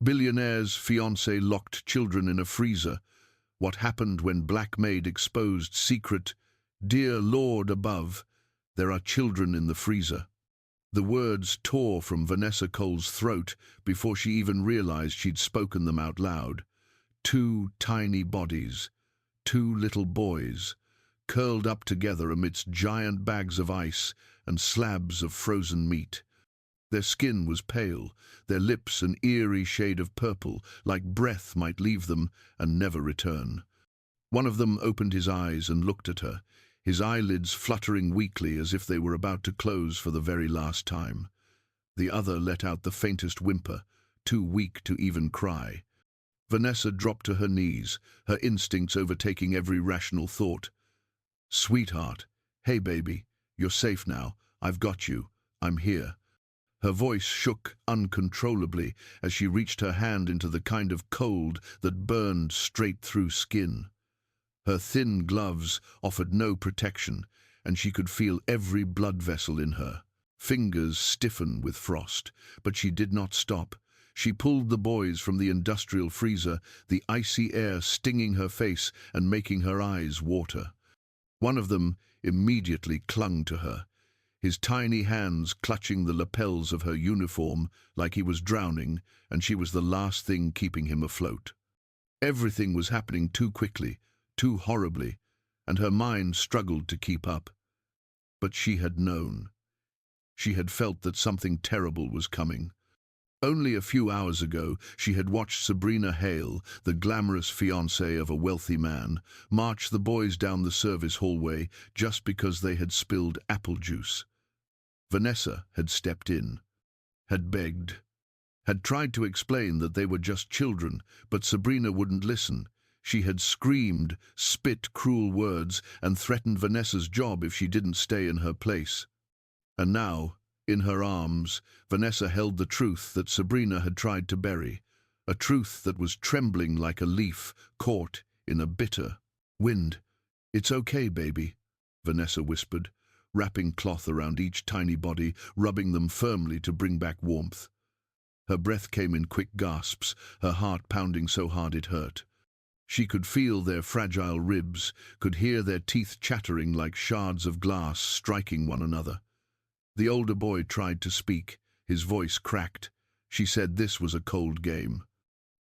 Billionaire's fiancé locked children in a freezer. What happened when Black Maid exposed secret? Dear Lord above, there are children in the freezer. The words tore from Vanessa Cole's throat before she even realized she'd spoken them out loud. Two tiny bodies, two little boys, curled up together amidst giant bags of ice and slabs of frozen meat. Their skin was pale, their lips an eerie shade of purple, like breath might leave them and never return. One of them opened his eyes and looked at her, his eyelids fluttering weakly as if they were about to close for the very last time. The other let out the faintest whimper, too weak to even cry. Vanessa dropped to her knees, her instincts overtaking every rational thought. "Sweetheart, hey baby, you're safe now. I've got you. I'm here." Her voice shook uncontrollably as she reached her hand into the kind of cold that burned straight through skin. Her thin gloves offered no protection, and she could feel every blood vessel in her. Fingers stiffen with frost, but she did not stop. She pulled the boys from the industrial freezer, the icy air stinging her face and making her eyes water. One of them immediately clung to her, his tiny hands clutching the lapels of her uniform like he was drowning, and she was the last thing keeping him afloat. Everything was happening too quickly, too horribly, and her mind struggled to keep up. But she had known. She had felt that something terrible was coming. Only a few hours ago, she had watched Sabrina Hale, the glamorous fiancée of a wealthy man, march the boys down the service hallway just because they had spilled apple juice. Vanessa had stepped in, had begged, had tried to explain that they were just children, but Sabrina wouldn't listen. She had screamed, spit cruel words, and threatened Vanessa's job if she didn't stay in her place. And now, in her arms, Vanessa held the truth that Sabrina had tried to bury, a truth that was trembling like a leaf caught in a bitter wind. "It's okay, baby," Vanessa whispered, wrapping cloth around each tiny body, rubbing them firmly to bring back warmth. Her breath came in quick gasps, her heart pounding so hard it hurt. She could feel their fragile ribs, could hear their teeth chattering like shards of glass striking one another. The older boy tried to speak, his voice cracked. She said this was a cold game.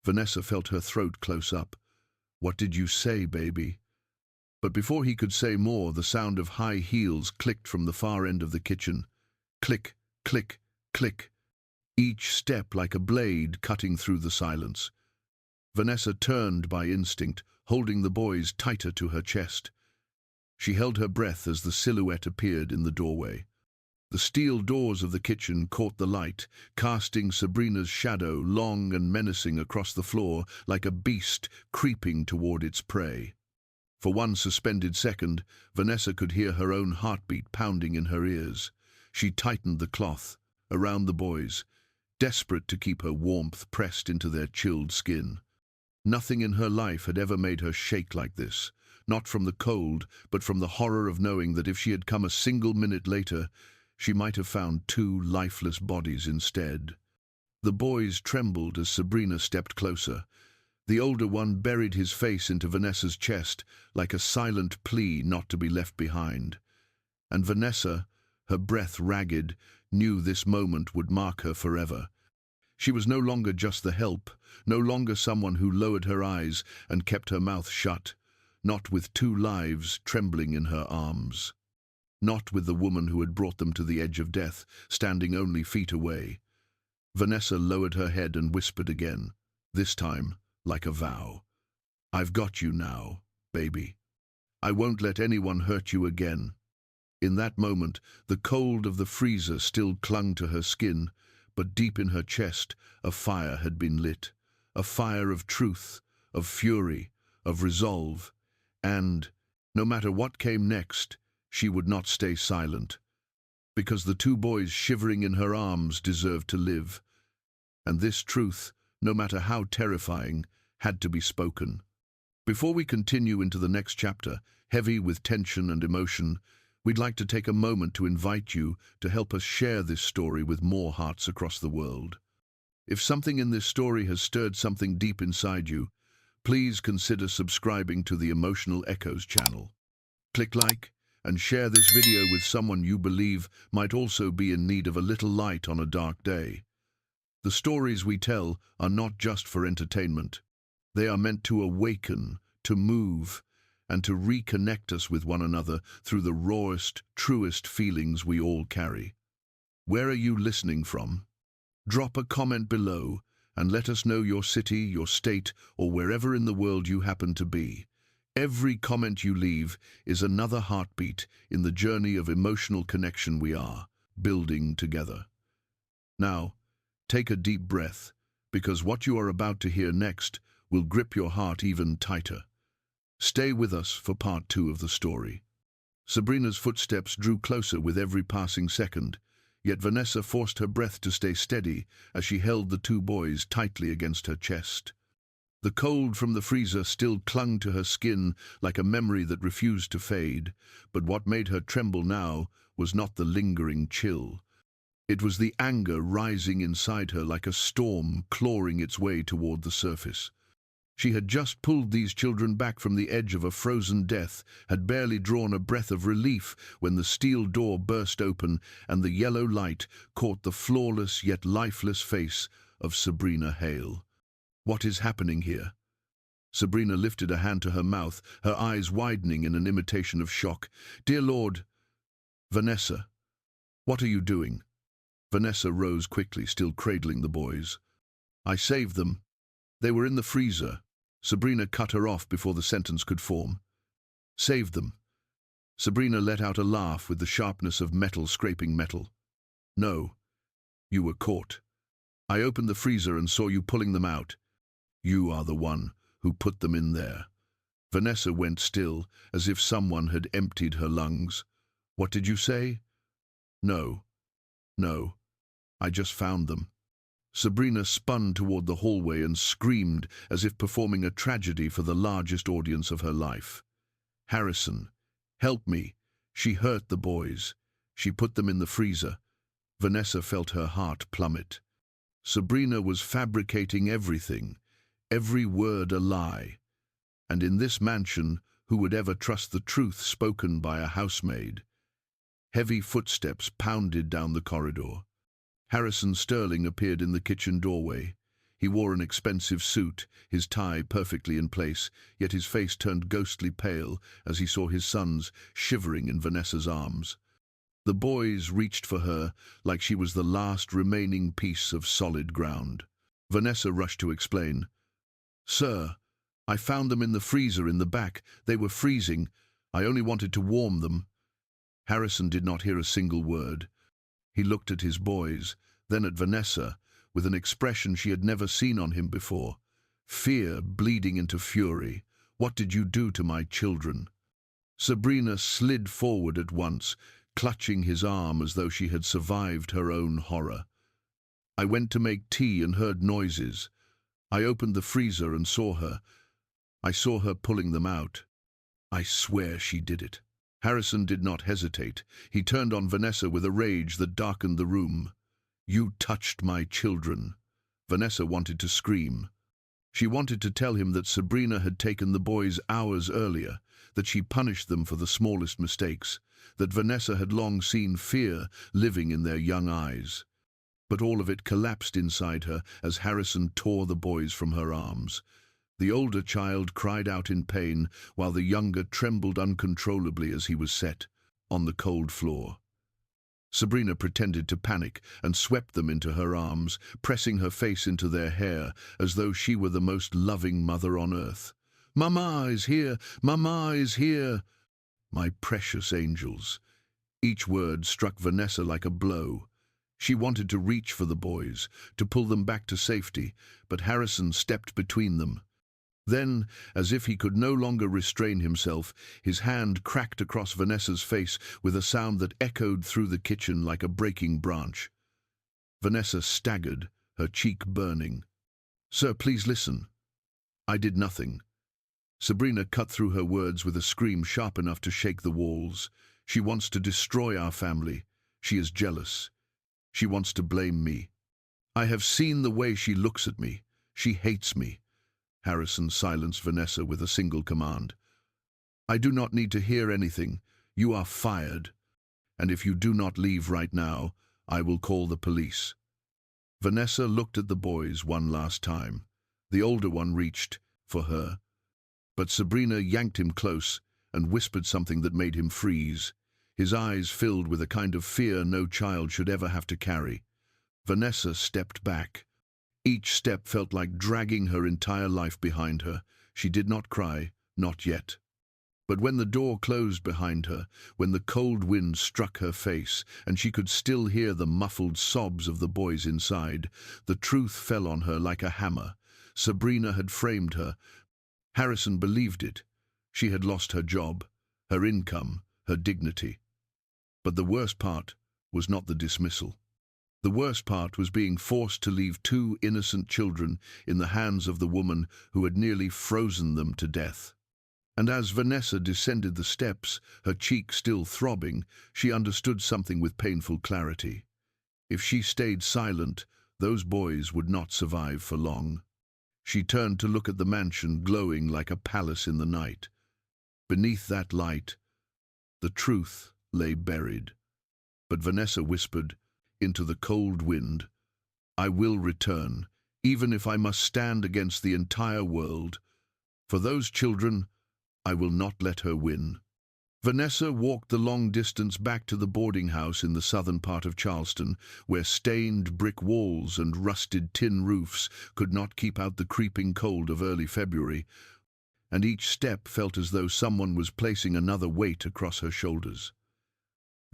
Vanessa felt her throat close up. "What did you say, baby?" But before he could say more, the sound of high heels clicked from the far end of the kitchen. Click, click, click. Each step like a blade cutting through the silence. Vanessa turned by instinct, holding the boys tighter to her chest. She held her breath as the silhouette appeared in the doorway. The steel doors of the kitchen caught the light, casting Sabrina's shadow long and menacing across the floor like a beast creeping toward its prey. For one suspended second, Vanessa could hear her own heartbeat pounding in her ears. She tightened the cloth around the boys, desperate to keep her warmth pressed into their chilled skin. Nothing in her life had ever made her shake like this, not from the cold, but from the horror of knowing that if she had come a single minute later, she might have found two lifeless bodies instead. The boys trembled as Sabrina stepped closer. The older one buried his face into Vanessa's chest like a silent plea not to be left behind. And Vanessa, her breath ragged, knew this moment would mark her forever. She was no longer just the help, no longer someone who lowered her eyes and kept her mouth shut, not with two lives trembling in her arms. Not with the woman who had brought them to the edge of death, standing only feet away. Vanessa lowered her head and whispered again, this time like a vow. "I've got you now, baby. I won't let anyone hurt you again." In that moment, the cold of the freezer still clung to her skin, but deep in her chest, a fire had been lit. A fire of truth, of fury, of resolve. And, no matter what came next, she would not stay silent. Because the two boys shivering in her arms deserved to live. And this truth, no matter how terrifying, had to be spoken. Before we continue into the next chapter, heavy with tension and emotion, we'd like to take a moment to invite you to help us share this story with more hearts across the world. If something in this story has stirred something deep inside you, please consider subscribing to the Emotional Echoes channel. Click like and share this video with someone you believe might also be in need of a little light on a dark day. The stories we tell are not just for entertainment. They are meant to awaken, to move, and to reconnect us with one another through the rawest, truest feelings we all carry. Where are you listening from? Drop a comment below and let us know your city, your state, or wherever in the world you happen to be. Every comment you leave is another heartbeat in the journey of emotional connection we are building together. Now, take a deep breath, because what you are about to hear next will grip your heart even tighter. Stay with us for part 2 of the story. Sabrina's footsteps drew closer with every passing second, yet Vanessa forced her breath to stay steady as she held the 2 boys tightly against her chest. The cold from the freezer still clung to her skin like a memory that refused to fade, but what made her tremble now was not the lingering chill. It was the anger rising inside her like a storm clawing its way toward the surface. She had just pulled these children back from the edge of a frozen death, had barely drawn a breath of relief when the steel door burst open and the yellow light caught the flawless yet lifeless face of Sabrina Hale. What is happening here? Sabrina lifted a hand to her mouth, her eyes widening in an imitation of shock. Dear Lord, Vanessa, what are you doing? Vanessa rose quickly, still cradling the boys. I saved them. They were in the freezer. Sabrina cut her off before the sentence could form. Saved them. Sabrina let out a laugh with the sharpness of metal scraping metal. No, you were caught. I opened the freezer and saw you pulling them out. You are the one who put them in there. Vanessa went still, as if someone had emptied her lungs. What did you say? No, I just found them. Sabrina spun toward the hallway and screamed as if performing a tragedy for the largest audience of her life. Harrison, help me. She hurt the boys. She put them in the freezer. Vanessa felt her heart plummet. Sabrina was fabricating everything, every word a lie. And in this mansion, who would ever trust the truth spoken by a housemaid? Heavy footsteps pounded down the corridor. Harrison Sterling appeared in the kitchen doorway. He wore an expensive suit, his tie perfectly in place, yet his face turned ghostly pale as he saw his sons shivering in Vanessa's arms. The boys reached for her like she was the last remaining piece of solid ground. Vanessa rushed to explain. Sir, I found them in the freezer in the back. They were freezing. I only wanted to warm them. Harrison did not hear a single word. He looked at his boys, then at Vanessa, with an expression she had never seen on him before. Fear bleeding into fury. What did you do to my children? Sabrina slid forward at once, clutching his arm as though she had survived her own horror. I went to make tea and heard noises. I opened the freezer and saw her. I saw her pulling them out. I swear she did it. Harrison did not hesitate. He turned on Vanessa with a rage that darkened the room. You touched my children. Vanessa wanted to scream. She wanted to tell him that Sabrina had taken the boys hours earlier, that she punished them for the smallest mistakes, that Vanessa had long seen fear living in their young eyes. But all of it collapsed inside her as Harrison tore the boys from her arms. The older child cried out in pain, while the younger trembled uncontrollably as he was set on the cold floor. Sabrina pretended to panic and swept them into her arms, pressing her face into their hair as though she were the most loving mother on earth. Mama is here! Mama is here! My precious angels. Each word struck Vanessa like a blow. She wanted to reach for the boys, to pull them back to safety, but Harrison stepped between them. Then, as if he could no longer restrain himself, his hand cracked across Vanessa's face with a sound that echoed through the kitchen like a breaking branch. Vanessa staggered, her cheek burning. Sir, please listen. I did nothing. Sabrina cut through her words with a scream sharp enough to shake the walls. She wants to destroy our family. She is jealous. She wants to blame me. I have seen the way she looks at me. She hates me. Harrison silenced Vanessa with a single command. I do not need to hear anything. You are fired. And if you do not leave right now, I will call the police. Vanessa looked at the boys one last time. The older one reached for her, but Sabrina yanked him close and whispered something that made him freeze. His eyes filled with a kind of fear no child should ever have to carry. Vanessa stepped back. Each step felt like dragging her entire life behind her. She did not cry, not yet. But when the door closed behind her, when the cold wind struck her face, and she could still hear the muffled sobs of the boys inside, the truth fell on her like a hammer. Sabrina had framed her. Harrison believed it. She had lost her job, her income, her dignity. But the worst part was not the dismissal. The worst part was being forced to leave two innocent children in the hands of the woman who had nearly frozen them to death. And as Vanessa descended the steps, her cheek still throbbing, she understood something with painful clarity. If she stayed silent, those boys would not survive for long. She turned to look at the mansion glowing like a palace in the night. Beneath that light, the truth lay buried. But Vanessa whispered into the cold wind, I will return, even if I must stand against the entire world. For those children, I will not let her win. Vanessa walked the long distance back to the boarding house in the southern part of Charleston, where stained brick walls and rusted tin roofs could not keep out the creeping cold of early February, and each step felt as though someone was placing another weight across her shoulders.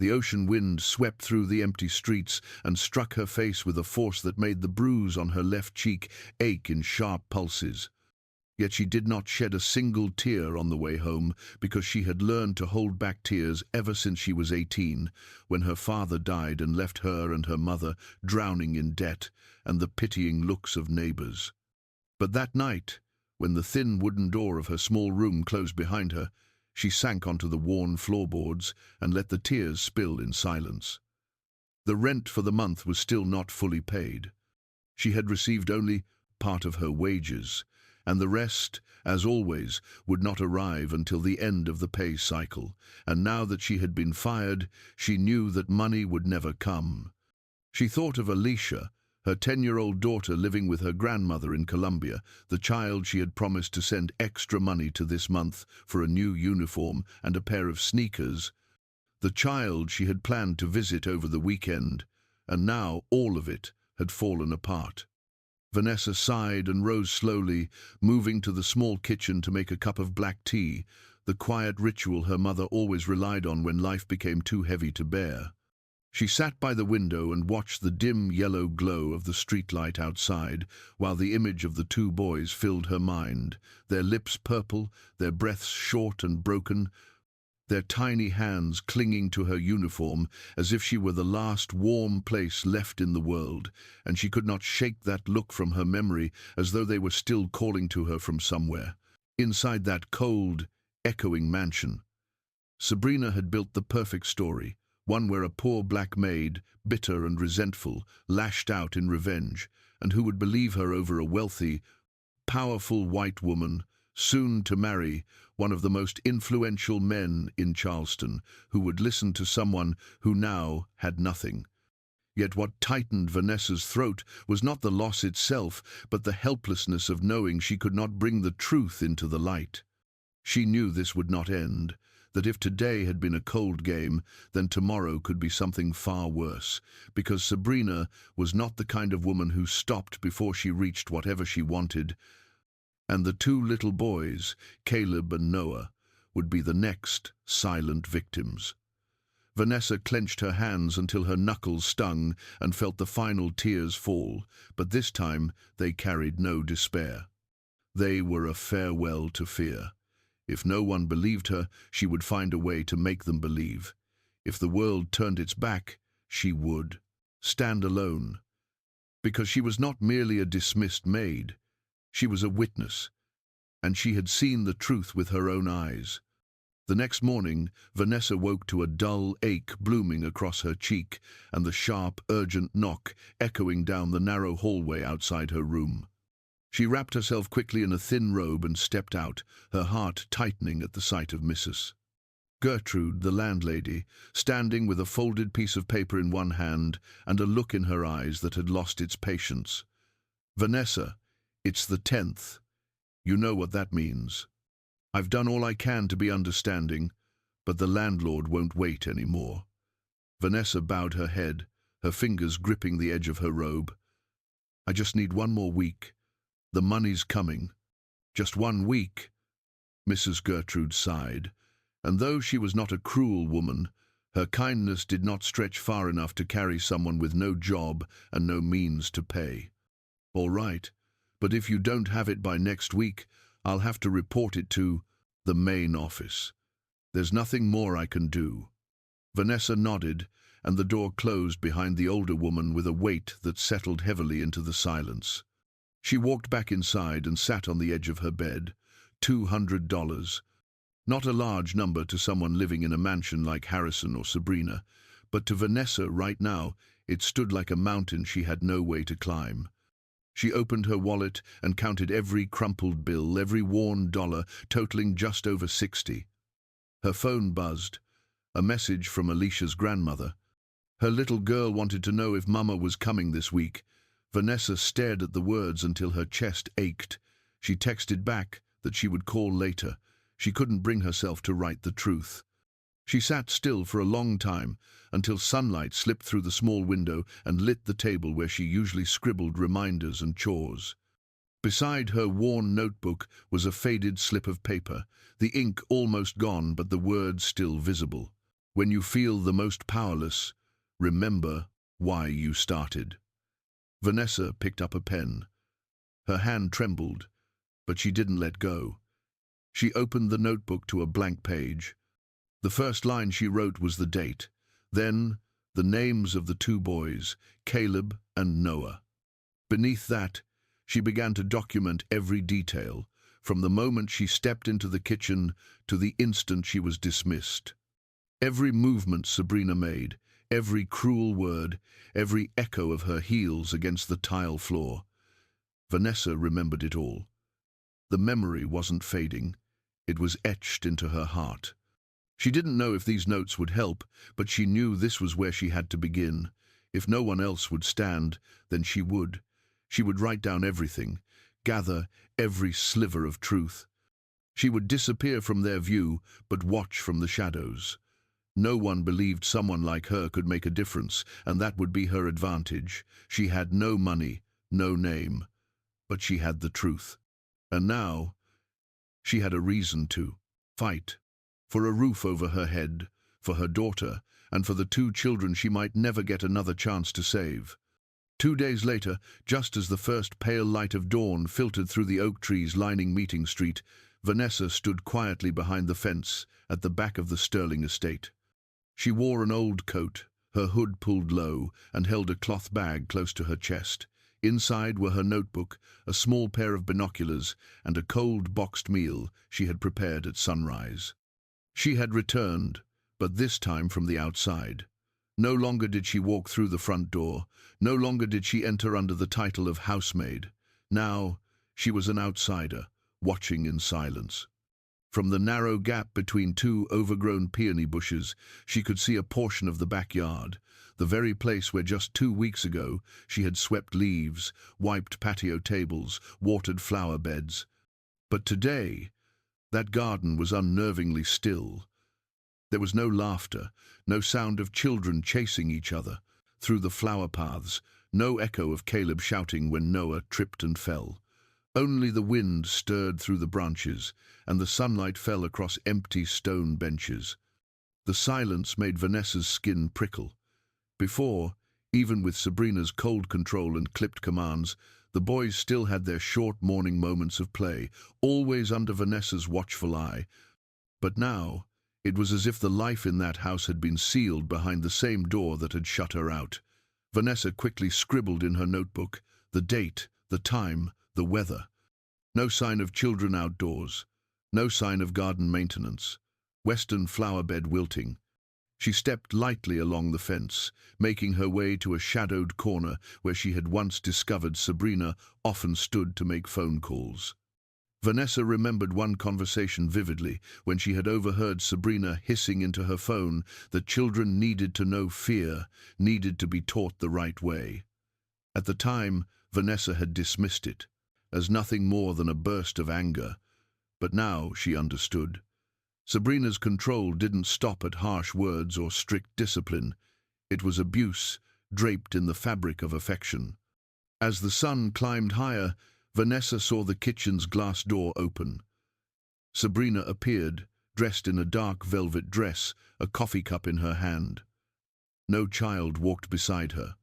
The ocean wind swept through the empty streets and struck her face with a force that made the bruise on her left cheek ache in sharp pulses. Yet she did not shed a single tear on the way home, because she had learned to hold back tears ever since she was 18, when her father died and left her and her mother drowning in debt and the pitying looks of neighbors. But that night, when the thin wooden door of her small room closed behind her, she sank onto the worn floorboards and let the tears spill in silence. The rent for the month was still not fully paid. She had received only part of her wages, and the rest, as always, would not arrive until the end of the pay cycle, and now that she had been fired, she knew that money would never come. She thought of Alicia, her 10-year-old daughter living with her grandmother in Colombia, the child she had promised to send extra money to this month for a new uniform and a pair of sneakers, the child she had planned to visit over the weekend, and now all of it had fallen apart. Vanessa sighed and rose slowly, moving to the small kitchen to make a cup of black tea, the quiet ritual her mother always relied on when life became too heavy to bear. She sat by the window and watched the dim yellow glow of the streetlight outside, while the image of the two boys filled her mind, their lips purple, their breaths short and broken, their tiny hands clinging to her uniform as if she were the last warm place left in the world, and she could not shake that look from her memory as though they were still calling to her from somewhere. Inside that cold, echoing mansion, Sabrina had built the perfect story, one where a poor black maid, bitter and resentful, lashed out in revenge, and who would believe her over a wealthy, powerful white woman, soon to marry one of the most influential men in Charleston, who would listen to someone who now had nothing. Yet what tightened Vanessa's throat was not the loss itself, but the helplessness of knowing she could not bring the truth into the light. She knew this would not end, that if today had been a cold game, then tomorrow could be something far worse, because Sabrina was not the kind of woman who stopped before she reached whatever she wanted, and the two little boys, Caleb and Noah, would be the next silent victims. Vanessa clenched her hands until her knuckles stung and felt the final tears fall, but this time they carried no despair. They were a farewell to fear. If no one believed her, she would find a way to make them believe. If the world turned its back, she would stand alone. Because she was not merely a dismissed maid. She was a witness, and she had seen the truth with her own eyes. The next morning, Vanessa woke to a dull ache blooming across her cheek and the sharp, urgent knock echoing down the narrow hallway outside her room. She wrapped herself quickly in a thin robe and stepped out, her heart tightening at the sight of Mrs. Gertrude, the landlady, standing with a folded piece of paper in one hand and a look in her eyes that had lost its patience. "Vanessa, it's the 10th. You know what that means. I've done all I can to be understanding, but the landlord won't wait any more." Vanessa bowed her head, her fingers gripping the edge of her robe. "I just need one more week. The money's coming. Just 1 week." Mrs. Gertrude sighed, and though she was not a cruel woman, her kindness did not stretch far enough to carry someone with no job and no means to pay. "All right, but if you don't have it by next week, I'll have to report it to the main office. There's nothing more I can do." Vanessa nodded, and the door closed behind the older woman with a weight that settled heavily into the silence. She walked back inside and sat on the edge of her bed. $200. Not a large number to someone living in a mansion like Harrison or Sabrina, but to Vanessa right now it stood like a mountain she had no way to climb. She opened her wallet and counted every crumpled bill, every worn dollar, totaling just over 60. Her phone buzzed. A message from Alicia's grandmother. Her little girl wanted to know if Mama was coming this week. Vanessa stared at the words until her chest ached. She texted back that she would call later. She couldn't bring herself to write the truth. She sat still for a long time, until sunlight slipped through the small window and lit the table where she usually scribbled reminders and chores. Beside her worn notebook was a faded slip of paper, the ink almost gone but the words still visible. "When you feel the most powerless, remember why you started." Vanessa picked up a pen. Her hand trembled, but she didn't let go. She opened the notebook to a blank page. The first line she wrote was the date, then the names of the 2 boys, Caleb and Noah. Beneath that, she began to document every detail, from the moment she stepped into the kitchen to the instant she was dismissed. Every movement Sabrina made, every cruel word, every echo of her heels against the tile floor. Vanessa remembered it all. The memory wasn't fading. It was etched into her heart. She didn't know if these notes would help, but she knew this was where she had to begin. If no one else would stand, then she would. She would write down everything, gather every sliver of truth. She would disappear from their view, but watch from the shadows. No one believed someone like her could make a difference, and that would be her advantage. She had no money, no name, but she had the truth. And now, she had a reason to fight. For a roof over her head, for her daughter, and for the 2 children she might never get another chance to save. 2 days later, just as the first pale light of dawn filtered through the oak trees lining Meeting Street, Vanessa stood quietly behind the fence at the back of the Sterling estate. She wore an old coat, her hood pulled low, and held a cloth bag close to her chest. Inside were her notebook, a small pair of binoculars, and a cold boxed meal she had prepared at sunrise. She had returned, but this time from the outside. No longer did she walk through the front door. No longer did she enter under the title of housemaid. Now she was an outsider, watching in silence. From the narrow gap between 2 overgrown peony bushes, she could see a portion of the backyard, the very place where just 2 weeks ago she had swept leaves, wiped patio tables, watered flower beds. But today, that garden was unnervingly still. There was no laughter, no sound of children chasing each other through the flower paths, no echo of Caleb shouting when Noah tripped and fell. Only the wind stirred through the branches, and the sunlight fell across empty stone benches. The silence made Vanessa's skin prickle. Before, even with Sabrina's cold control and clipped commands, the boys still had their short morning moments of play, always under Vanessa's watchful eye. But now, it was as if the life in that house had been sealed behind the same door that had shut her out. Vanessa quickly scribbled in her notebook the date, the time, the weather. No sign of children outdoors, no sign of garden maintenance. western flowerbed wilting. She stepped lightly along the fence, making her way to a shadowed corner where she had once discovered Sabrina often stood to make phone calls. Vanessa remembered one conversation vividly when she had overheard Sabrina hissing into her phone that children needed to know fear, needed to be taught the right way. At the time, Vanessa had dismissed it as nothing more than a burst of anger, but now she understood. Sabrina's control didn't stop at harsh words or strict discipline. It was abuse, draped in the fabric of affection. As the sun climbed higher, Vanessa saw the kitchen's glass door open. Sabrina appeared, dressed in a dark velvet dress, a coffee cup in her hand. No child walked beside her.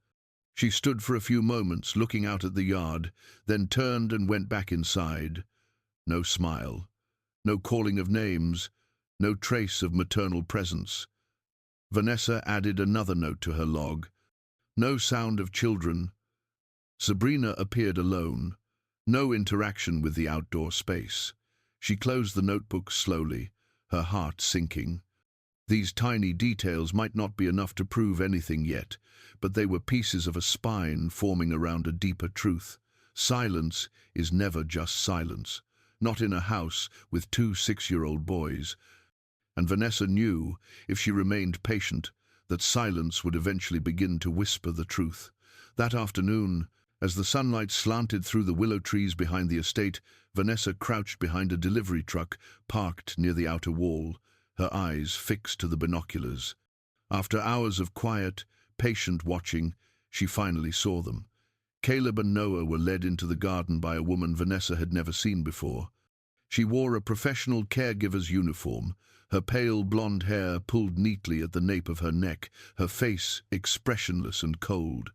She stood for a few moments, looking out at the yard, then turned and went back inside. No smile, no calling of names, no trace of maternal presence. Vanessa added another note to her log. No sound of children. Sabrina appeared alone. No interaction with the outdoor space. She closed the notebook slowly, her heart sinking. These tiny details might not be enough to prove anything yet, but they were pieces of a spine forming around a deeper truth. Silence is never just silence, not in a house with two 6-year-old boys. And Vanessa knew, if she remained patient, that silence would eventually begin to whisper the truth. That afternoon, as the sunlight slanted through the willow trees behind the estate, Vanessa crouched behind a delivery truck parked near the outer wall, her eyes fixed to the binoculars. After hours of quiet, patient watching, she finally saw them. Caleb and Noah were led into the garden by a woman Vanessa had never seen before. She wore a professional caregiver's uniform, her pale blonde hair pulled neatly at the nape of her neck, her face expressionless and cold.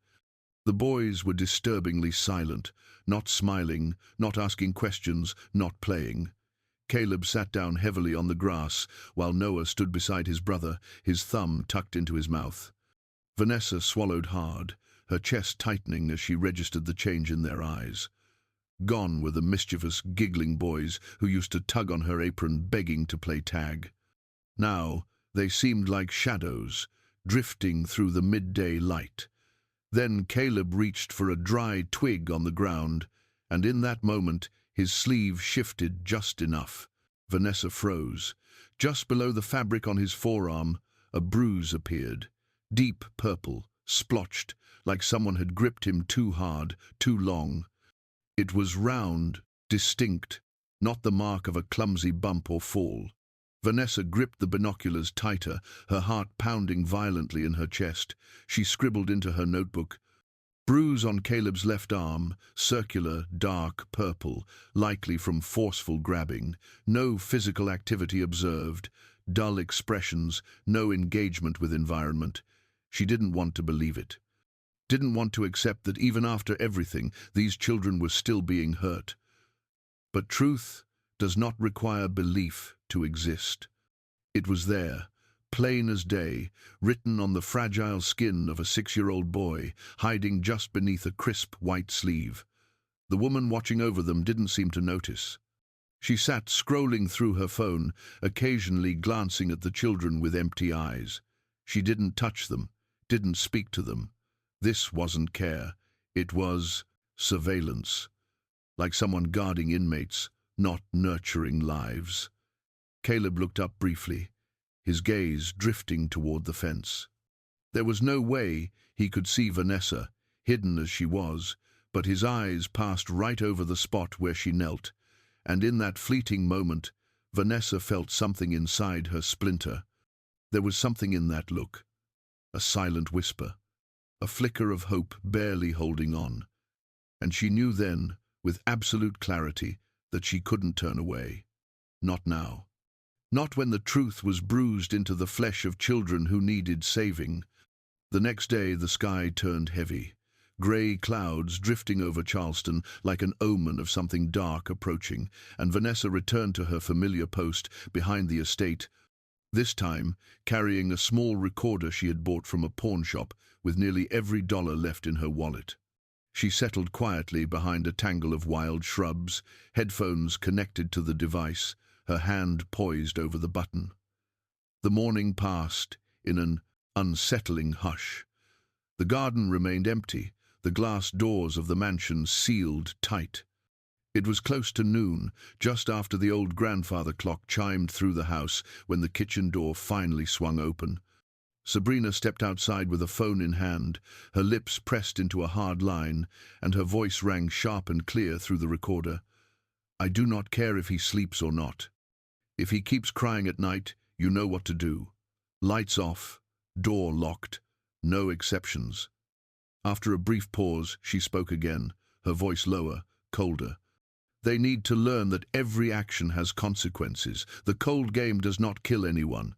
The boys were disturbingly silent, not smiling, not asking questions, not playing. Caleb sat down heavily on the grass, while Noah stood beside his brother, his thumb tucked into his mouth. Vanessa swallowed hard, her chest tightening as she registered the change in their eyes. Gone were the mischievous, giggling boys who used to tug on her apron begging to play tag. Now they seemed like shadows, drifting through the midday light. Then Caleb reached for a dry twig on the ground, and in that moment his sleeve shifted just enough. Vanessa froze. Just below the fabric on his forearm, a bruise appeared, deep purple, splotched, like someone had gripped him too hard, too long. It was round, distinct, not the mark of a clumsy bump or fall. Vanessa gripped the binoculars tighter, her heart pounding violently in her chest. She scribbled into her notebook, "Bruise on Caleb's left arm, circular, dark purple, likely from forceful grabbing. No physical activity observed, dull expressions, no engagement with environment." She didn't want to believe it. Didn't want to accept that even after everything, these children were still being hurt. But truth does not require belief to exist. It was there, plain as day, written on the fragile skin of a 6-year-old boy, hiding just beneath a crisp white sleeve. The woman watching over them didn't seem to notice. She sat scrolling through her phone, occasionally glancing at the children with empty eyes. She didn't touch them, didn't speak to them. This wasn't care. It was surveillance. Like someone guarding inmates, not nurturing lives. Caleb looked up briefly, his gaze drifting toward the fence. There was no way he could see Vanessa, hidden as she was, but his eyes passed right over the spot where she knelt, and in that fleeting moment, Vanessa felt something inside her splinter. There was something in that look, a silent whisper, a flicker of hope barely holding on, and she knew then, with absolute clarity, that she couldn't turn away. Not now. Not when the truth was bruised into the flesh of children who needed saving. The next day the sky turned heavy, grey clouds drifting over Charleston like an omen of something dark approaching, and Vanessa returned to her familiar post behind the estate, this time carrying a small recorder she had bought from a pawn shop with nearly every dollar left in her wallet. She settled quietly behind a tangle of wild shrubs, headphones connected to the device, her hand poised over the button. The morning passed in an unsettling hush. The garden remained empty, the glass doors of the mansion sealed tight. It was close to noon, just after the old grandfather clock chimed through the house, when the kitchen door finally swung open. Sabrina stepped outside with a phone in hand, her lips pressed into a hard line, and her voice rang sharp and clear through the recorder. "I do not care if he sleeps or not. If he keeps crying at night, you know what to do. Lights off, door locked, no exceptions." After a brief pause, she spoke again, her voice lower, colder. "They need to learn that every action has consequences. The cold game does not kill anyone.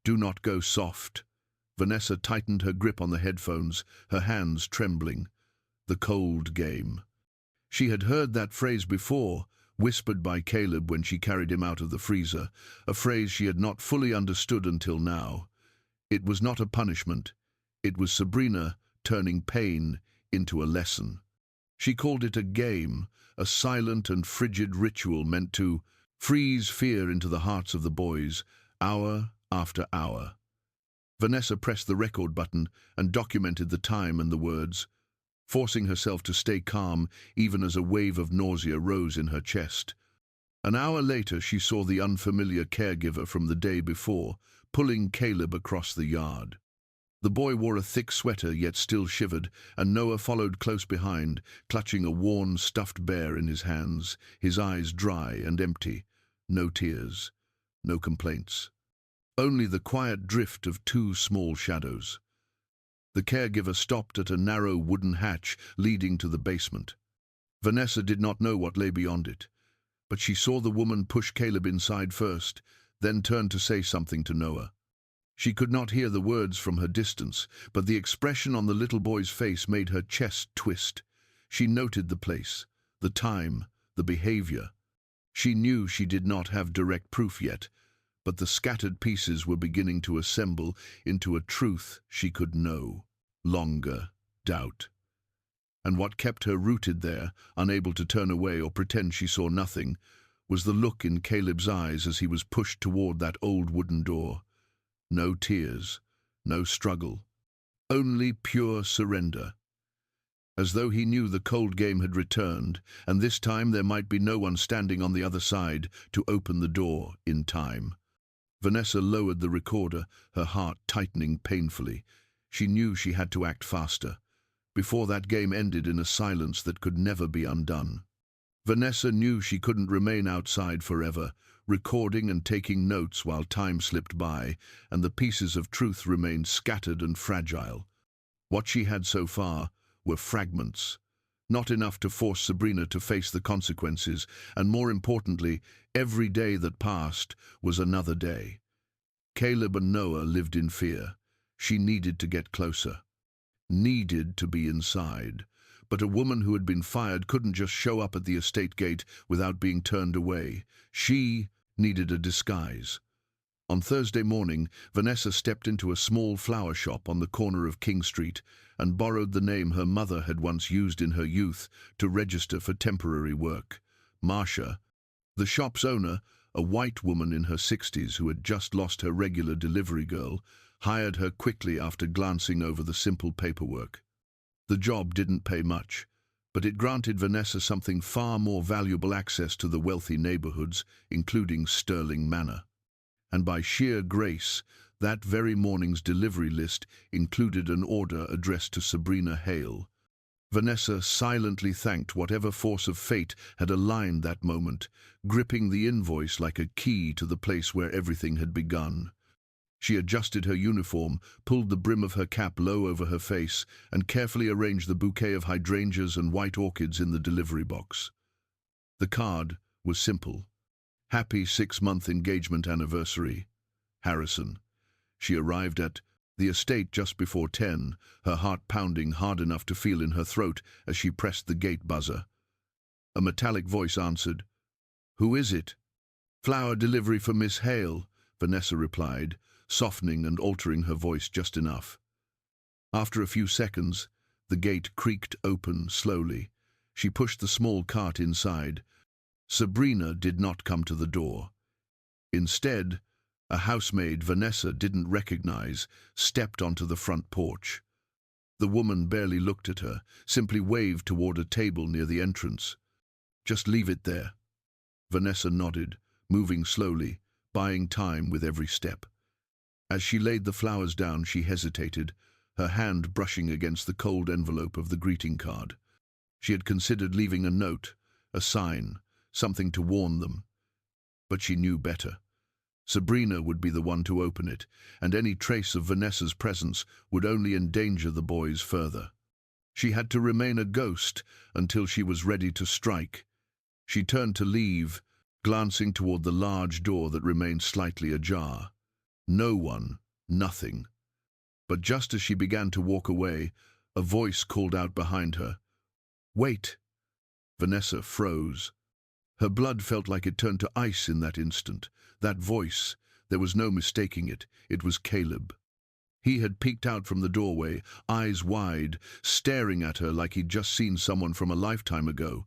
Do not go soft." Vanessa tightened her grip on the headphones, her hands trembling. The cold game. She had heard that phrase before, whispered by Caleb when she carried him out of the freezer, a phrase she had not fully understood until now. It was not a punishment. It was Sabrina turning pain into a lesson. She called it a game, a silent and frigid ritual meant to freeze fear into the hearts of the boys, hour after hour. Vanessa pressed the record button and documented the time and the words, forcing herself to stay calm even as a wave of nausea rose in her chest. An hour later, she saw the unfamiliar caregiver from the day before, pulling Caleb across the yard. The boy wore a thick sweater yet still shivered, and Noah followed close behind, clutching a worn, stuffed bear in his hands, his eyes dry and empty. No tears, no complaints. Only the quiet drift of two small shadows. The caregiver stopped at a narrow wooden hatch leading to the basement. Vanessa did not know what lay beyond it, but she saw the woman push Caleb inside first, then turn to say something to Noah. She could not hear the words from her distance, but the expression on the little boy's face made her chest twist. She noted the place, the time, the behavior. She knew she did not have direct proof yet, but the scattered pieces were beginning to assemble into a truth she could know, longer doubt. And what kept her rooted there, unable to turn away or pretend she saw nothing, was the look in Caleb's eyes as he was pushed toward that old wooden door. No tears, no struggle, only pure surrender. As though he knew the cold game had returned, and this time there might be no one standing on the other side to open the door in time. Vanessa lowered the recorder, her heart tightening painfully. She knew she had to act faster, before that game ended in a silence that could never be undone. Vanessa knew she couldn't remain outside forever, recording and taking notes while time slipped by, and the pieces of truth remained scattered and fragile. What she had so far were fragments, not enough to force Sabrina to face the consequences, and more importantly, every day that passed was another day. Caleb and Noah lived in fear. She needed to get closer, needed to be inside. But a woman who had been fired couldn't just show up at the estate gate without being turned away. She needed a disguise. On Thursday morning, Vanessa stepped into a small flower shop on the corner of King Street and borrowed the name her mother had once used in her youth to register for temporary work. Marcia, the shop's owner, a white woman in her 60s who had just lost her regular delivery girl, hired her quickly after glancing over the simple paperwork. The job didn't pay much, but it granted Vanessa something far more valuable: access to the wealthy neighborhoods, including Sterling Manor. And by sheer grace, that very morning's delivery list included an order addressed to Sabrina Hale. Vanessa silently thanked whatever force of fate had aligned that moment, gripping the invoice like a key to the place where everything had begun. She adjusted her uniform, pulled the brim of her cap low over her face, and carefully arranged the bouquet of hydrangeas and white orchids in the delivery box. The card was simple. Happy 6-month engagement anniversary, Harrison. She arrived at the estate just before 10, her heart pounding hard enough to feel in her throat as she pressed the gate buzzer. A metallic voice answered. "Who is it?" "Flower delivery for Miss Hale," Vanessa replied, softening and altering her voice just enough. After a few seconds, the gate creaked open slowly. She pushed the small cart inside. Sabrina did not come to the door. Instead, A housemaid Vanessa didn't recognize stepped onto the front porch. The woman barely looked at her, simply waved toward a table near the entrance. "Just leave it there." Vanessa nodded, moving slowly, buying time with every step. As she laid the flowers down, she hesitated, her hand brushing against the cold envelope of the greeting card. She had considered leaving a note, a sign, something to warn them. But she knew better. Sabrina would be the one to open it, and any trace of Vanessa's presence would only endanger the boys further. She had to remain a ghost until she was ready to strike. She turned to leave, glancing toward the large door that remained slightly ajar. No one, nothing. But just as she began to walk away, a voice called out behind her, "Wait!" Vanessa froze. Her blood felt like it turned to ice in that instant. That voice, there was no mistaking it. It was Caleb. He had peeked out from the doorway, eyes wide, staring at her like he'd just seen someone from a lifetime ago.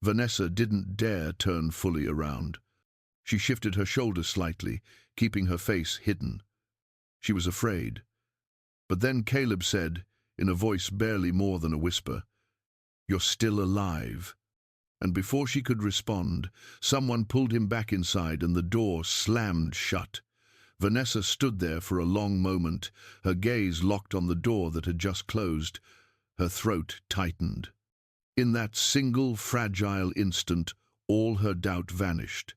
Vanessa didn't dare turn fully around. She shifted her shoulders slightly, keeping her face hidden. She was afraid. But then Caleb said, in a voice barely more than a whisper, "You're still alive." And before she could respond, someone pulled him back inside and the door slammed shut. Vanessa stood there for a long moment, her gaze locked on the door that had just closed. Her throat tightened. In that single fragile instant, all her doubt vanished.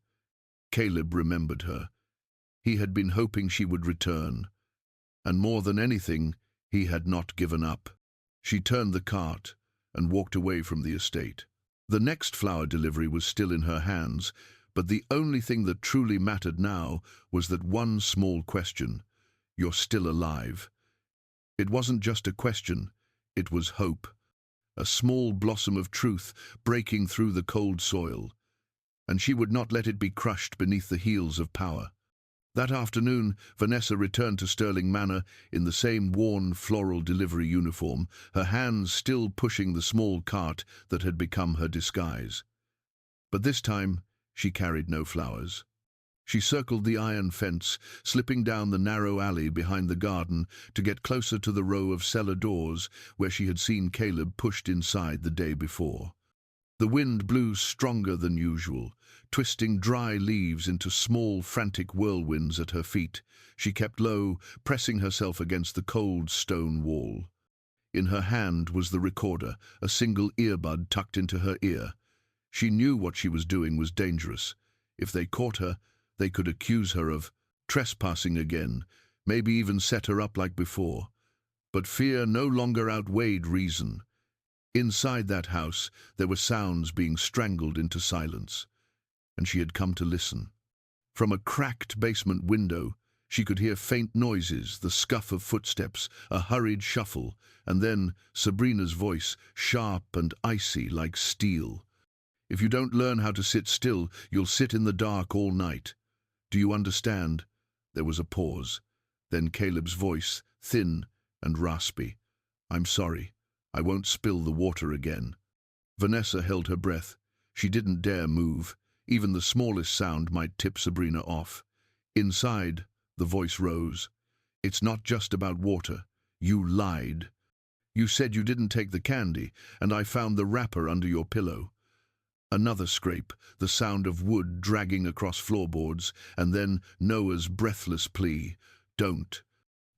Caleb remembered her. He had been hoping she would return. And more than anything, he had not given up. She turned the cart and walked away from the estate. The next flower delivery was still in her hands, but the only thing that truly mattered now was that one small question: "You're still alive." It wasn't just a question, it was hope. A small blossom of truth breaking through the cold soil. And she would not let it be crushed beneath the heels of power. That afternoon, Vanessa returned to Sterling Manor in the same worn floral delivery uniform, her hands still pushing the small cart that had become her disguise. But this time, she carried no flowers. She circled the iron fence, slipping down the narrow alley behind the garden to get closer to the row of cellar doors where she had seen Caleb pushed inside the day before. The wind blew stronger than usual, twisting dry leaves into small, frantic whirlwinds at her feet. She kept low, pressing herself against the cold stone wall. In her hand was the recorder, a single earbud tucked into her ear. She knew what she was doing was dangerous. If they caught her, they could accuse her of trespassing again, maybe even set her up like before. But fear no longer outweighed reason. Inside that house, there were sounds being strangled into silence, and she had come to listen. From a cracked basement window, she could hear faint noises, the scuff of footsteps, a hurried shuffle, and then Sabrina's voice, sharp and icy like steel. "If you don't learn how to sit still, you'll sit in the dark all night. Do you understand?" There was a pause. Then Caleb's voice, thin and raspy. "I'm sorry. I won't spill the water again." Vanessa held her breath. She didn't dare move. Even the smallest sound might tip Sabrina off. Inside, the voice rose. "It's not just about water. You lied. You said you didn't take the candy, and I found the wrapper under your pillow." Another scrape, the sound of wood dragging across floorboards, and then Noah's breathless plea. "Don't.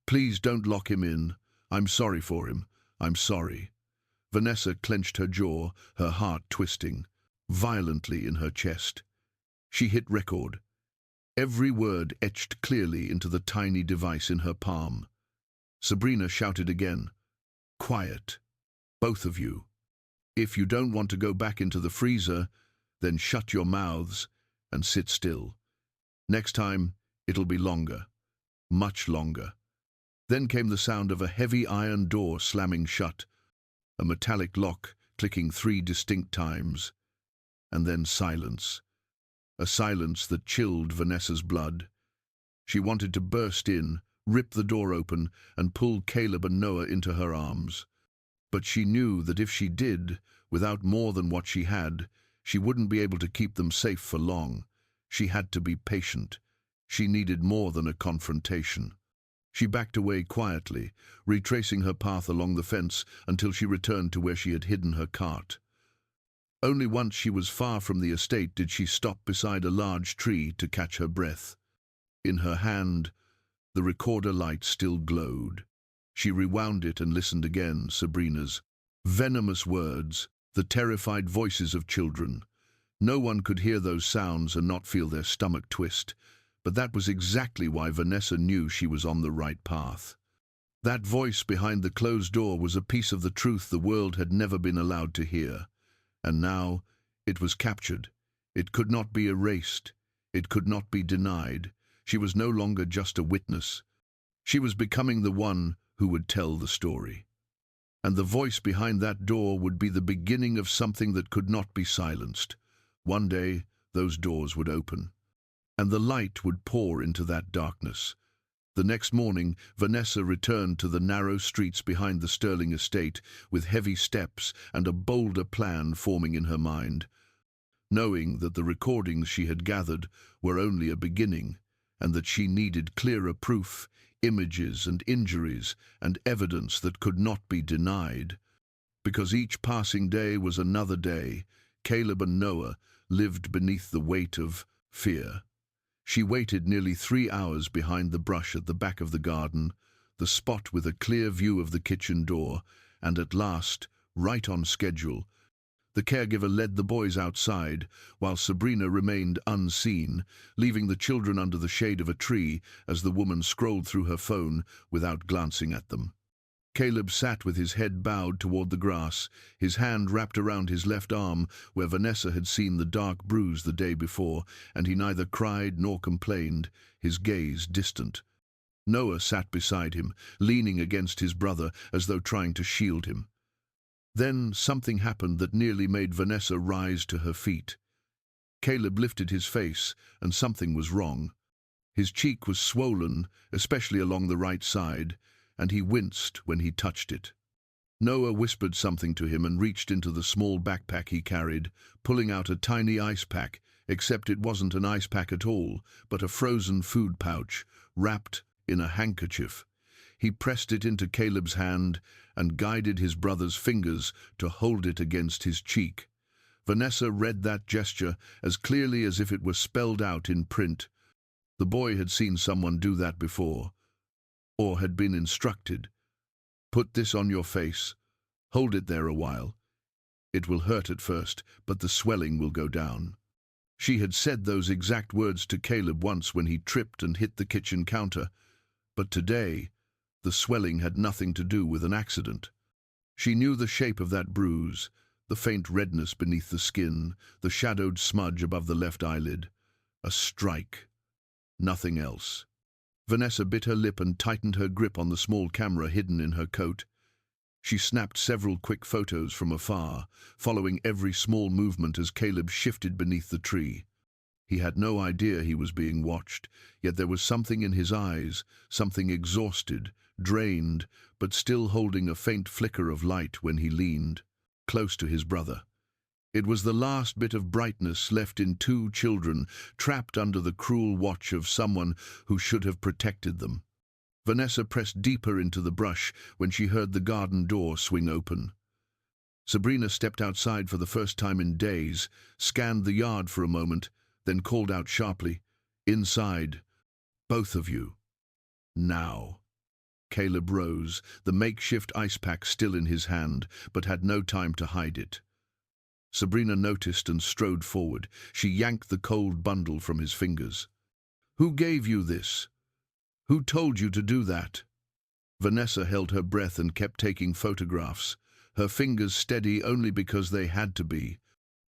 Please don't lock him in. I'm sorry for him. I'm sorry." Vanessa clenched her jaw, her heart twisting violently in her chest. She hit record. Every word etched clearly into the tiny device in her palm. Sabrina shouted again, "Quiet, both of you. If you don't want to go back into the freezer, then shut your mouths and sit still. Next time, it'll be longer, much longer." Then came the sound of a heavy iron door slamming shut, a metallic lock clicking 3 distinct times, and then silence. A silence that chilled Vanessa's blood. She wanted to burst in, rip the door open, and pull Caleb and Noah into her arms. But she knew that if she did, without more than what she had, she wouldn't be able to keep them safe for long. She had to be patient. She needed more than a confrontation. She backed away quietly, retracing her path along the fence until she returned to where she had hidden her cart. Only once she was far from the estate did she stop beside a large tree to catch her breath. In her hand, the recorder light still glowed. She rewound it and listened again, Sabrina's venomous words, the terrified voices of children. No one could hear those sounds and not feel their stomach twist, but that was exactly why Vanessa knew she was on the right path. That voice behind the closed door was a piece of the truth the world had never been allowed to hear. And now, it was captured. It could not be erased. It could not be denied. She was no longer just a witness. She was becoming the one who would tell the story. And the voice behind that door would be the beginning of something that could not be silenced. One day, those doors would open, and the light would pour into that darkness. The next morning, Vanessa returned to the narrow streets behind the Sterling estate with heavy steps and a bolder plan forming in her mind, knowing that the recordings she had gathered were only a beginning, and that she needed clearer proof, images and injuries, and evidence that could not be denied. Because each passing day was another day, Caleb and Noah lived beneath the weight of fear. She waited nearly 3 hours behind the brush at the back of the garden, the spot with a clear view of the kitchen door, and at last, right on schedule, the caregiver led the boys outside, while Sabrina remained unseen, leaving the children under the shade of a tree as the woman scrolled through her phone without glancing at them. Caleb sat with his head bowed toward the grass, his hand wrapped around his left arm where Vanessa had seen the dark bruise the day before, and he neither cried nor complained, his gaze distant. Noah sat beside him, leaning against his brother as though trying to shield him. Then something happened that nearly made Vanessa rise to her feet. Caleb lifted his face, and something was wrong. His cheek was swollen, especially along the right side, and he winced when he touched it. Noah whispered something to him and reached into the small backpack he carried, pulling out a tiny ice pack, except it wasn't an ice pack at all, but a frozen food pouch, wrapped in a handkerchief. He pressed it into Caleb's hand and guided his brother's fingers to hold it against his cheek. Vanessa read that gesture as clearly as if it were spelled out in print. The boy had seen someone do that before, or had been instructed. Put this on your face. Hold it there a while. It will hurt at first, but the swelling will go down. She had said those exact words to Caleb once when he tripped and hit the kitchen counter, but today, the swelling had nothing to do with an accident. She knew the shape of that bruise, the faint redness beneath the skin, the shadowed smudge above the left eyelid. A strike. Nothing else. Vanessa bit her lip and tightened her grip on the small camera hidden in her coat. She snapped several quick photos from afar, following every small movement as Caleb shifted beneath the tree. He had no idea he was being watched, yet there was something in his eyes, something exhausted, drained, but still holding a faint flicker of light when he leaned, close to his brother. It was the last bit of brightness left in 2 children, trapped under the cruel watch of someone who should have protected them. Vanessa pressed deeper into the brush when she heard the garden door swing open. Sabrina stepped outside for the first time in days, scanned the yard for a moment, then called out sharply, "Inside, both of you. Now." Caleb rose, the makeshift ice pack still in his hand, but had no time to hide it. Sabrina noticed and strode forward. She yanked the cold bundle from his fingers. "Who gave you this? Who told you to do that?" Vanessa held her breath and kept taking photographs, her fingers steady only because they had to be.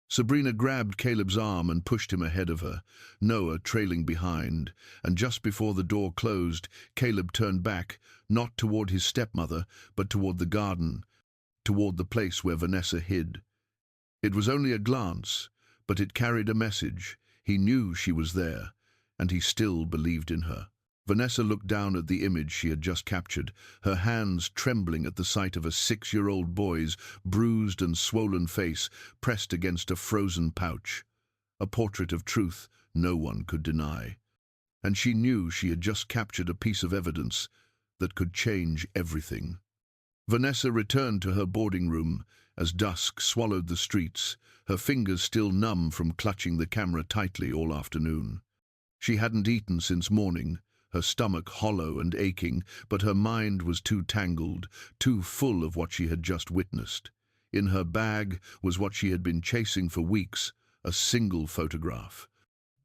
Sabrina grabbed Caleb's arm and pushed him ahead of her, Noah trailing behind, and just before the door closed, Caleb turned back, not toward his stepmother, but toward the garden, toward the place where Vanessa hid. It was only a glance, but it carried a message. He knew she was there, and he still believed in her. Vanessa looked down at the image she had just captured, her hands trembling at the sight of a 6-year-old boy's bruised and swollen face pressed against a frozen pouch. A portrait of truth no one could deny. and she knew she had just captured a piece of evidence that could change everything. Vanessa returned to her boarding room as dusk swallowed the streets, her fingers still numb from clutching the camera tightly all afternoon. She hadn't eaten since morning, her stomach hollow and aching, but her mind was too tangled, too full of what she had just witnessed. In her bag was what she had been chasing for weeks, a single photograph.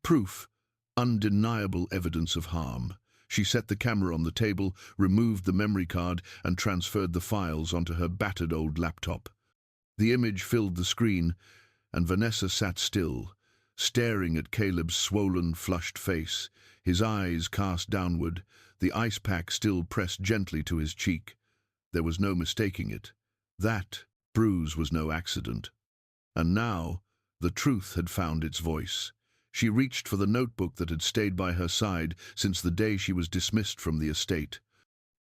Proof, undeniable evidence of harm. She set the camera on the table, removed the memory card, and transferred the files onto her battered old laptop. The image filled the screen, and Vanessa sat still, staring at Caleb's swollen, flushed face, his eyes cast downward, the ice pack still pressed gently to his cheek. There was no mistaking it. That bruise was no accident. And now, the truth had found its voice. She reached for the notebook that had stayed by her side since the day she was dismissed from the estate.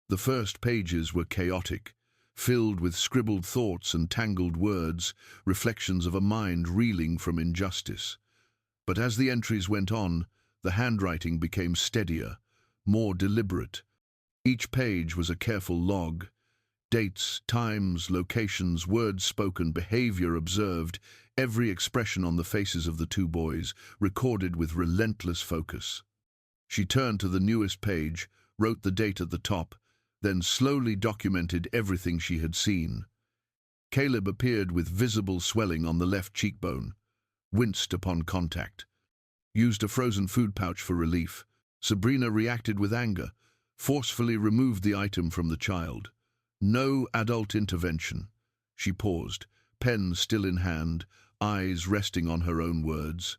The first pages were chaotic, filled with scribbled thoughts and tangled words, reflections of a mind reeling from injustice. But as the entries went on, the handwriting became steadier, more deliberate. Each page was a careful log. Dates, times, locations, words spoken, behavior observed, every expression on the faces of the two boys, recorded with relentless focus. She turned to the newest page, wrote the date at the top, then slowly documented everything she had seen. Caleb appeared with visible swelling on the left cheekbone, winced upon contact, used a frozen food pouch for relief. Sabrina reacted with anger, forcefully removed the item from the child. No adult intervention. She paused, pen still in hand, eyes resting on her own words.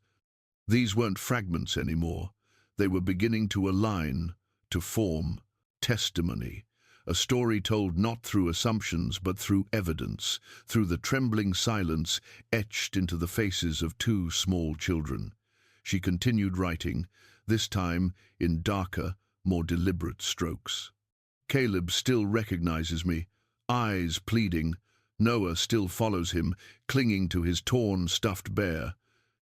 These weren't fragments anymore. They were beginning to align, to form testimony. A story told not through assumptions but through evidence, through the trembling silence etched into the faces of two small children. She continued writing, this time in darker, more deliberate strokes. Caleb still recognizes me, eyes pleading. Noah still follows him, clinging to his torn, stuffed bear.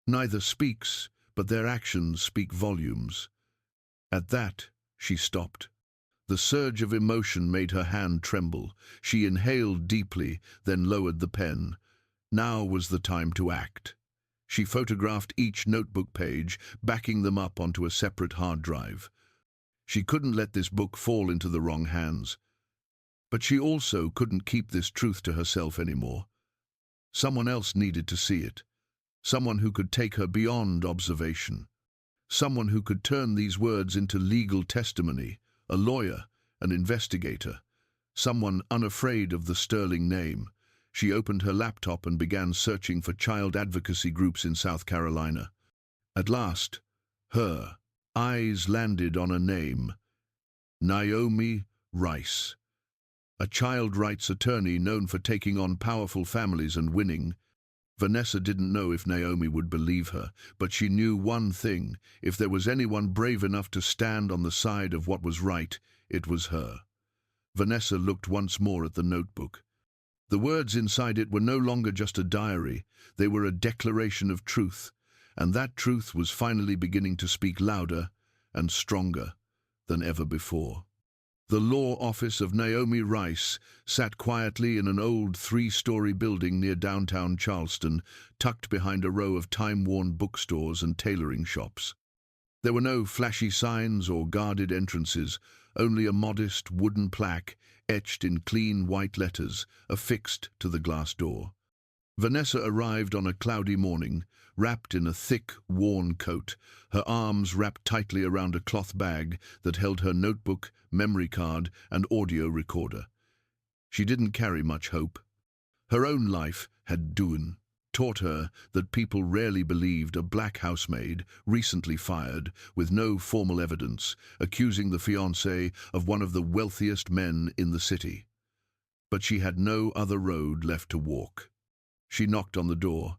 Neither speaks, but their actions speak volumes. At that, she stopped. The surge of emotion made her hand tremble. She inhaled deeply, then lowered the pen. Now was the time to act. She photographed each notebook page, backing them up onto a separate hard drive. She couldn't let this book fall into the wrong hands. But she also couldn't keep this truth to herself anymore. Someone else needed to see it. Someone who could take her beyond observation. Someone who could turn these words into legal testimony, a lawyer, an investigator. Someone unafraid of the sterling name. She opened her laptop and began searching for child advocacy groups in South Carolina. At last, her eyes landed on a name. Naomi Rice. A child rights attorney known for taking on powerful families and winning. Vanessa didn't know if Naomi would believe her, but she knew one thing: if there was anyone brave enough to stand on the side of what was right, it was her. Vanessa looked once more at the notebook. The words inside it were no longer just a diary, they were a declaration of truth, and that truth was finally beginning to speak louder and stronger than ever before. The law office of Naomi Rice sat quietly in an old 3-story building near downtown Charleston, tucked behind a row of time-worn bookstores and tailoring shops. There were no flashy signs or guarded entrances, only a modest wooden plaque etched in clean white letters affixed to the glass door. Vanessa arrived on a cloudy morning, wrapped in a thick, worn coat, her arms wrapped tightly around a cloth bag that held her notebook, memory card, and audio recorder. She didn't carry much hope. Her own life had taught her that people rarely believed a black housemaid, recently fired, with no formal evidence, accusing the fiancé of one of the wealthiest men in the city. But she had no other road left to walk. She knocked on the door.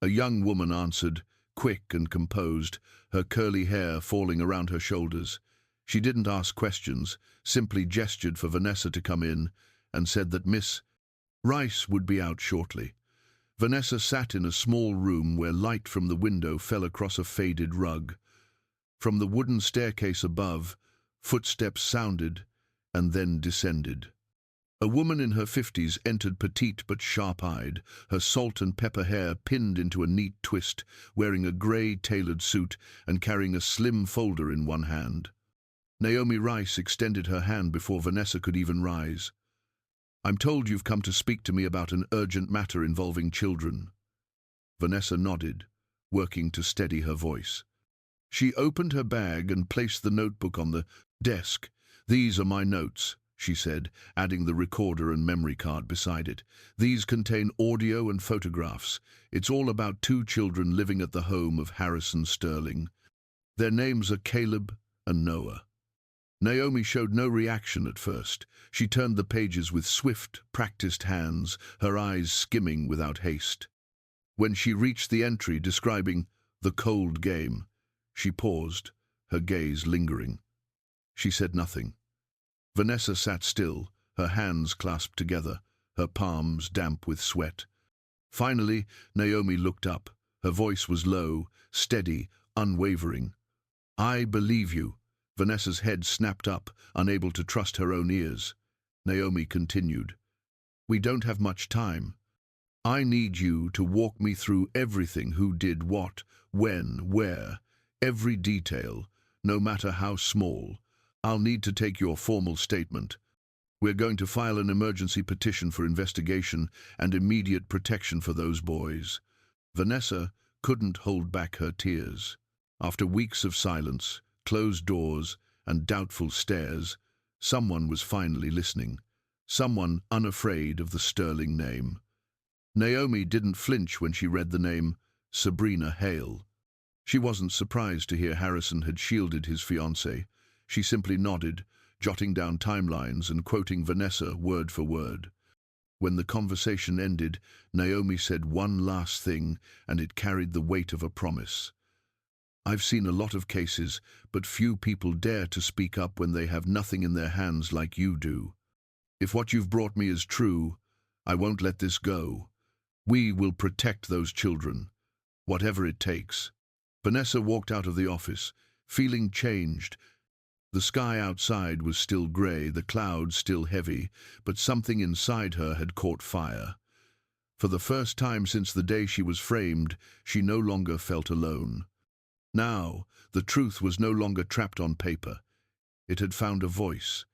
A young woman answered, quick and composed, her curly hair falling around her shoulders. She didn't ask questions, simply gestured for Vanessa to come in, and said that Miss Rice would be out shortly. Vanessa sat in a small room where light from the window fell across a faded rug. From the wooden staircase above, footsteps sounded and then descended. A woman in her 50s entered, petite but sharp-eyed, her salt and pepper hair pinned into a neat twist, wearing a grey tailored suit and carrying a slim folder in one hand. Naomi Rice extended her hand before Vanessa could even rise. "I'm told you've come to speak to me about an urgent matter involving children." Vanessa nodded, working to steady her voice. She opened her bag and placed the notebook on the desk. "These are my notes," she said, adding the recorder and memory card beside it. "These contain audio and photographs. It's all about two children living at the home of Harrison Sterling. Their names are Caleb and Noah." Naomi showed no reaction at first. She turned the pages with swift, practiced hands, her eyes skimming without haste. When she reached the entry describing the cold game, she paused, her gaze lingering. She said nothing. Vanessa sat still, her hands clasped together, her palms damp with sweat. Finally, Naomi looked up. Her voice was low, steady, unwavering. "I believe you." Vanessa's head snapped up, unable to trust her own ears. Naomi continued, "We don't have much time. I need you to walk me through everything: who did what, when, where, every detail, no matter how small. I'll need to take your formal statement. We're going to file an emergency petition for investigation and immediate protection for those boys." Vanessa couldn't hold back her tears. After weeks of silence, closed doors, and doubtful stares, someone was finally listening. Someone unafraid of the Sterling name. Naomi didn't flinch when she read the name Sabrina Hale. She wasn't surprised to hear Harrison had shielded his fiancée. She simply nodded, jotting down timelines and quoting Vanessa word for word. When the conversation ended, Naomi said one last thing, and it carried the weight of a promise. "I've seen a lot of cases, but few people dare to speak up when they have nothing in their hands like you do. If what you've brought me is true, I won't let this go. We will protect those children, whatever it takes." Vanessa walked out of the office, feeling changed. The sky outside was still grey, the clouds still heavy, but something inside her had caught fire. For the first time since the day she was framed, she no longer felt alone. Now, the truth was no longer trapped on paper. It had found a voice,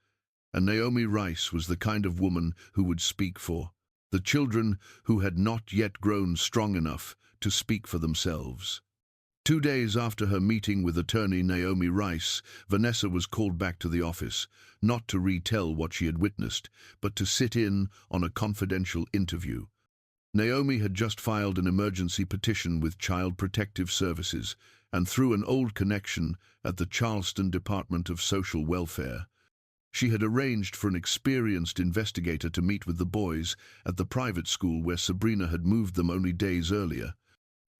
and Naomi Rice was the kind of woman who would speak for the children who had not yet grown strong enough to speak for themselves. 2 days after her meeting with attorney Naomi Rice, Vanessa was called back to the office, not to retell what she had witnessed, but to sit in on a confidential interview. Naomi had just filed an emergency petition with Child Protective Services, and through an old connection at the Charleston Department of Social Welfare, she had arranged for an experienced investigator to meet with the boys at the private school where Sabrina had moved them only days earlier.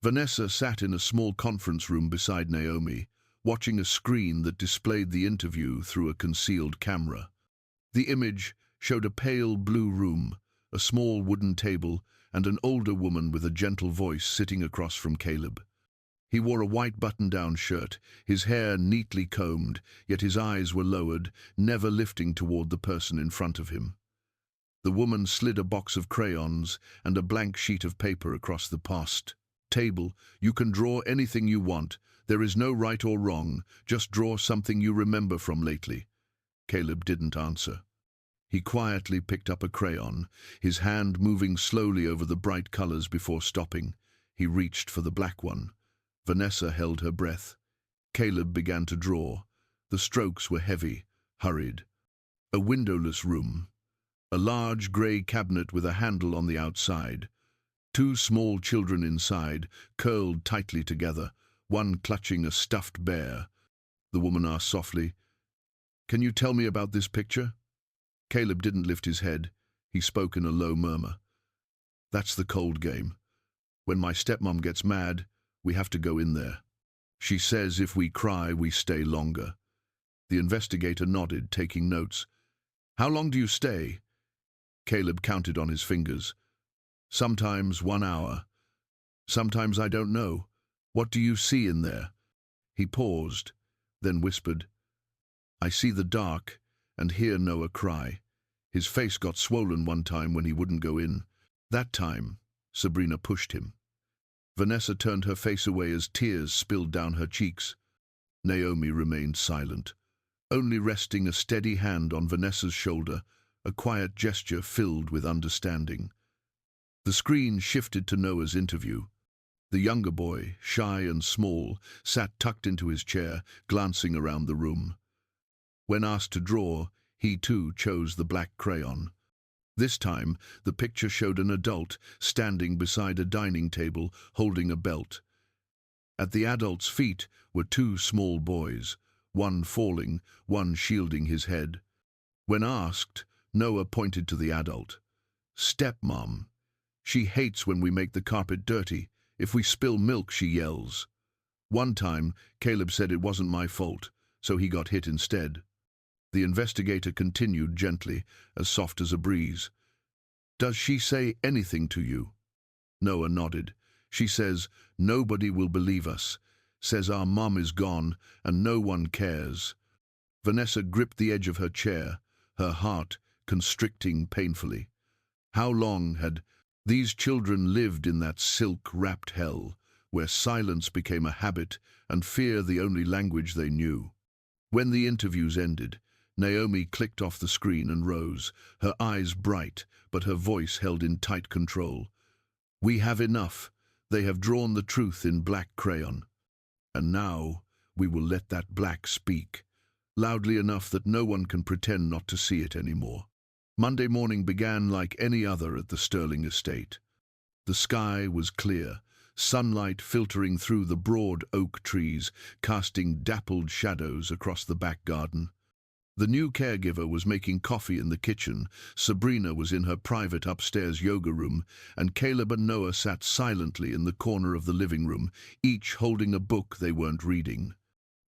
Vanessa sat in a small conference room beside Naomi, watching a screen that displayed the interview through a concealed camera. The image showed a pale blue room, a small wooden table, and an older woman with a gentle voice sitting across from Caleb. He wore a white button-down shirt, his hair neatly combed, yet his eyes were lowered, never lifting toward the person in front of him. The woman slid a box of crayons and a blank sheet of paper across the past table. "You can draw anything you want. There is no right or wrong. Just draw something you remember from lately." Caleb didn't answer. He quietly picked up a crayon, his hand moving slowly over the bright colors before stopping. He reached for the black one. Vanessa held her breath. Caleb began to draw. The strokes were heavy, hurried. A windowless room. A large grey cabinet with a handle on the outside. 2 small children inside, curled tightly together, one clutching a stuffed bear. The woman asked softly, "Can you tell me about this picture?" Caleb didn't lift his head. He spoke in a low murmur. "That's the cold game. When my stepmom gets mad, we have to go in there. She says if we cry, we stay longer." The investigator nodded, taking notes. "How long do you stay?" Caleb counted on his fingers. "Sometimes 1 hour. Sometimes I don't know. What do you see in there?" He paused, then whispered, "I see the dark and hear Noah cry. His face got swollen one time when he wouldn't go in. That time, Sabrina pushed him." Vanessa turned her face away as tears spilled down her cheeks. Naomi remained silent, only resting a steady hand on Vanessa's shoulder, a quiet gesture filled with understanding. The screen shifted to Noah's interview. The younger boy, shy and small, sat tucked into his chair, glancing around the room. When asked to draw, he too chose the black crayon. This time, the picture showed an adult standing beside a dining table, holding a belt. At the adult's feet were two small boys, one falling, one shielding his head. When asked, Noah pointed to the adult. "Stepmom. She hates when we make the carpet dirty. If we spill milk, she yells." One time, Caleb said it wasn't my fault, so he got hit instead. The investigator continued gently, as soft as a breeze. "Does she say anything to you?" Noah nodded. "She says, 'Nobody will believe us,' says our mom is gone and no one cares." Vanessa gripped the edge of her chair, her heart constricting painfully. How long had these children lived in that silk-wrapped hell, where silence became a habit and fear the only language they knew? When the interviews ended, Naomi clicked off the screen and rose, her eyes bright, but her voice held in tight control. "We have enough. They have drawn the truth in black crayon. And now we will let that black speak, loudly enough that no one can pretend not to see it anymore." Monday morning began like any other at the Sterling estate. The sky was clear, sunlight filtering through the broad oak trees, casting dappled shadows across the back garden. The new caregiver was making coffee in the kitchen, Sabrina was in her private upstairs yoga room, and Caleb and Noah sat silently in the corner of the living room, each holding a book they weren't reading.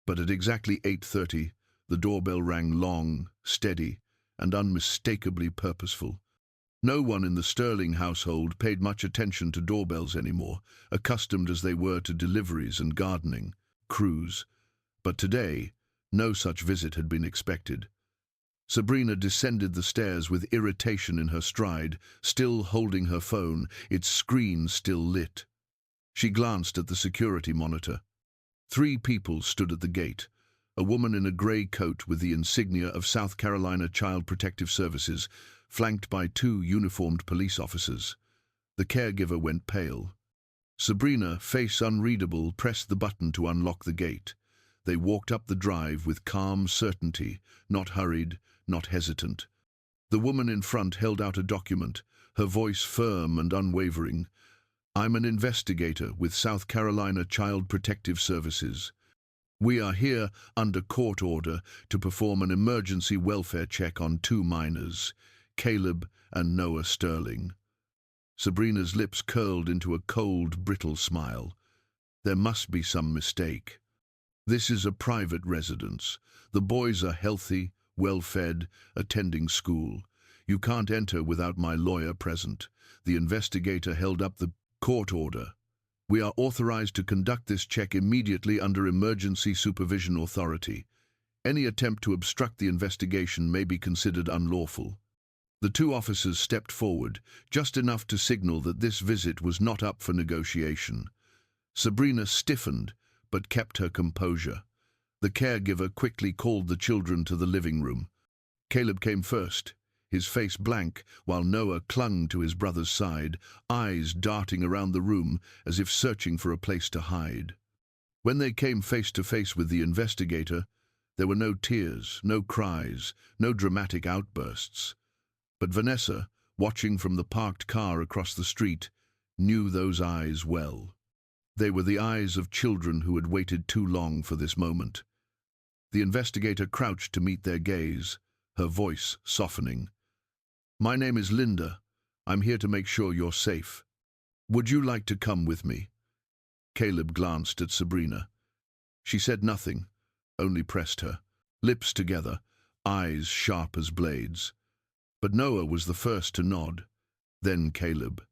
But at exactly 8:30, the doorbell rang long, steady, and unmistakably purposeful. No one in the Sterling household paid much attention to doorbells anymore, accustomed as they were to deliveries and gardening crews. But today, no such visit had been expected. Sabrina descended the stairs with irritation in her stride, still holding her phone, its screen still lit. She glanced at the security monitor. 3 people stood at the gate. A woman in a grey coat with the insignia of South Carolina Child Protective Services, flanked by 2 uniformed police officers. The caregiver went pale. Sabrina, face unreadable, pressed the button to unlock the gate. They walked up the drive with calm certainty, not hurried, not hesitant. The woman in front held out a document, her voice firm and unwavering. "I'm an investigator with South Carolina Child Protective Services. We are here under court order to perform an emergency welfare check on 2 minors, Caleb and Noah Sterling." Sabrina's lips curled into a cold, brittle smile. There must be some mistake. This is a private residence. The boys are healthy, well-fed, attending school. You can't enter without my lawyer present. The investigator held up the court order. "We are authorized to conduct this check immediately under emergency supervision authority. Any attempt to obstruct the investigation may be considered unlawful." The 2 officers stepped forward, just enough to signal that this visit was not up for negotiation. Sabrina stiffened, but kept her composure. The caregiver quickly called the children to the living room. Caleb came first, his face blank, while Noah clung to his brother's side, eyes darting around the room as if searching for a place to hide. When they came face to face with the investigator, there were no tears, no cries, no dramatic outbursts. But Vanessa, watching from the parked car across the street, knew those eyes well. They were the eyes of children who had waited too long for this moment. The investigator crouched to meet their gaze, her voice softening. "My name is Linda. I'm here to make sure you're safe. Would you like to come with me?" Caleb glanced at Sabrina. She said nothing, only pressed her, lips together, eyes sharp as blades. But Noah was the first to nod, then Caleb.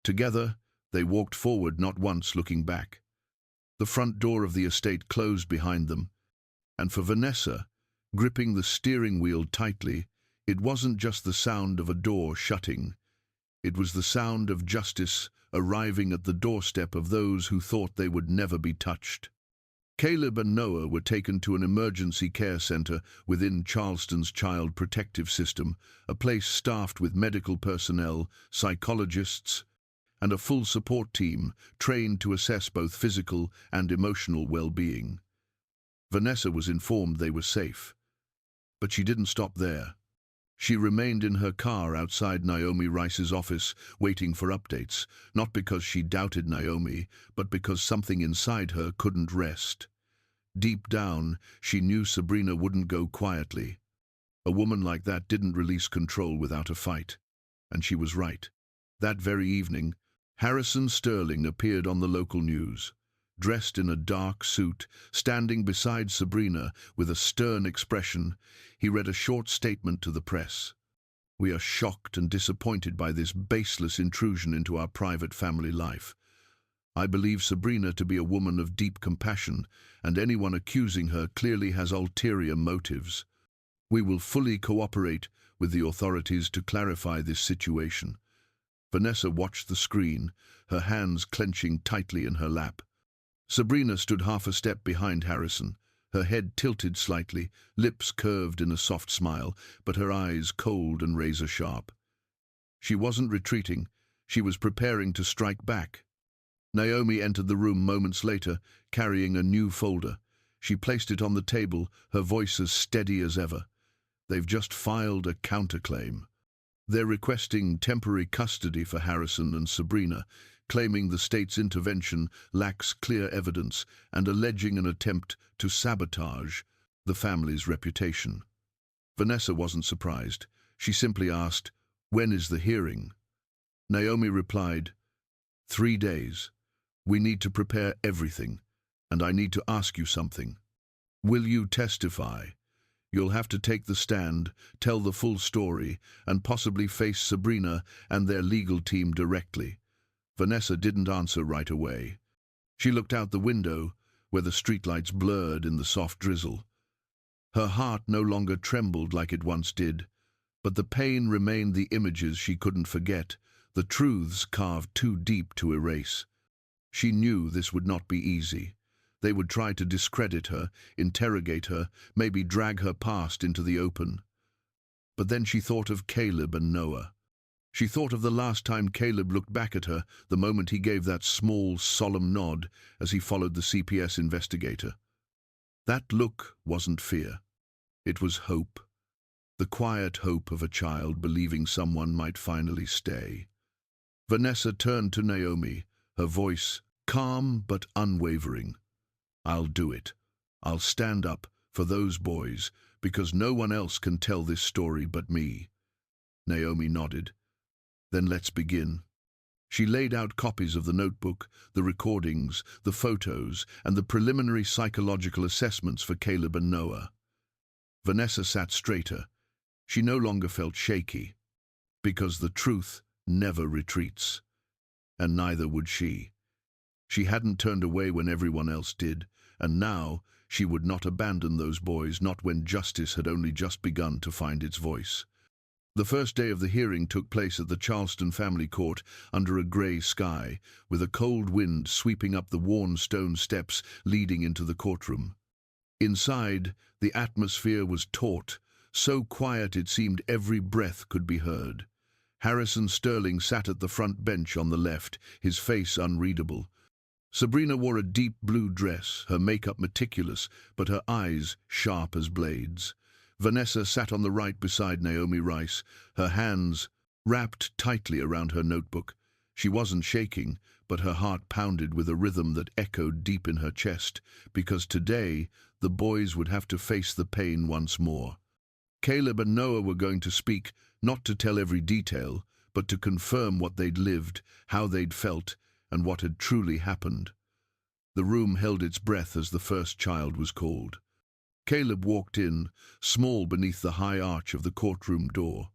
Together, they walked forward, not once looking back. The front door of the estate closed behind them. And for Vanessa, gripping the steering wheel tightly, it wasn't just the sound of a door shutting. It was the sound of justice arriving at the doorstep of those who thought they would never be touched. Caleb and Noah were taken to an emergency care center within Charleston's Child Protective System, a place staffed with medical personnel, psychologists, and a full support team trained to assess both physical and emotional well-being. Vanessa was informed they were safe, but she didn't stop there. She remained in her car outside Naomi Rice's office, waiting for updates, not because she doubted Naomi, but because something inside her couldn't rest. Deep down, she knew Sabrina wouldn't go quietly. A woman like that didn't release control without a fight. And she was right. That very evening, Harrison Sterling appeared on the local news. Dressed in a dark suit, standing beside Sabrina with a stern expression, he read a short statement to the press. "We are shocked and disappointed by this baseless intrusion into our private family life. I believe Sabrina to be a woman of deep compassion, and anyone accusing her clearly has ulterior motives. We will fully cooperate with the authorities to clarify this situation." Vanessa watched the screen, her hands clenching tightly in her lap. Sabrina stood half a step behind Harrison, her head tilted slightly, lips curved in a soft smile, but her eyes cold and razor-sharp. She wasn't retreating, she was preparing to strike back. Naomi entered the room moments later, carrying a new folder. She placed it on the table, her voice as steady as ever. "They've just filed a counterclaim. They're requesting temporary custody for Harrison and Sabrina, claiming the state's intervention lacks clear evidence and alleging an attempt to sabotage the family's reputation." Vanessa wasn't surprised. She simply asked, "When is the hearing?" Naomi replied, 3 days. We need to prepare everything, and I need to ask you something. Will you testify? You'll have to take the stand, tell the full story, and possibly face Sabrina and their legal team directly." Vanessa didn't answer right away. She looked out the window, where the streetlights blurred in the soft drizzle. Her heart no longer trembled like it once did, but the pain remained the images she couldn't forget, the truths carved too deep to erase. She knew this would not be easy. They would try to discredit her, interrogate her, maybe drag her past into the open. But then she thought of Caleb and Noah. She thought of the last time Caleb looked back at her, the moment he gave that small, solemn nod as he followed the CPS investigator. That look wasn't fear. It was hope. The quiet hope of a child believing someone might finally stay. Vanessa turned to Naomi, her voice calm but unwavering. "I'll do it. I'll stand up for those boys, because no one else can tell this story but me." Naomi nodded. "Then let's begin." She laid out copies of the notebook, the recordings, the photos, and the preliminary psychological assessments for Caleb and Noah. Vanessa sat straighter. She no longer felt shaky, because the truth never retreats. And neither would she. She hadn't turned away when everyone else did, and now she would not abandon those boys, not when justice had only just begun to find its voice. The first day of the hearing took place at the Charleston family court under a grey sky, with a cold wind sweeping up the worn stone steps leading into the courtroom. Inside, the atmosphere was taut, so quiet it seemed every breath could be heard. Harrison Sterling sat at the front bench on the left, his face unreadable. Sabrina wore a deep blue dress, her makeup meticulous, but her eyes sharp as blades. Vanessa sat on the right beside Naomi Rice, her hands wrapped tightly around her notebook. She wasn't shaking, but her heart pounded with a rhythm that echoed deep in her chest, because today the boys would have to face the pain once more. Caleb and Noah were going to speak, not to tell every detail, but to confirm what they'd lived, how they'd felt, and what had truly happened. The room held its breath as the first child was called. Caleb walked in, small beneath the high arch of the courtroom door.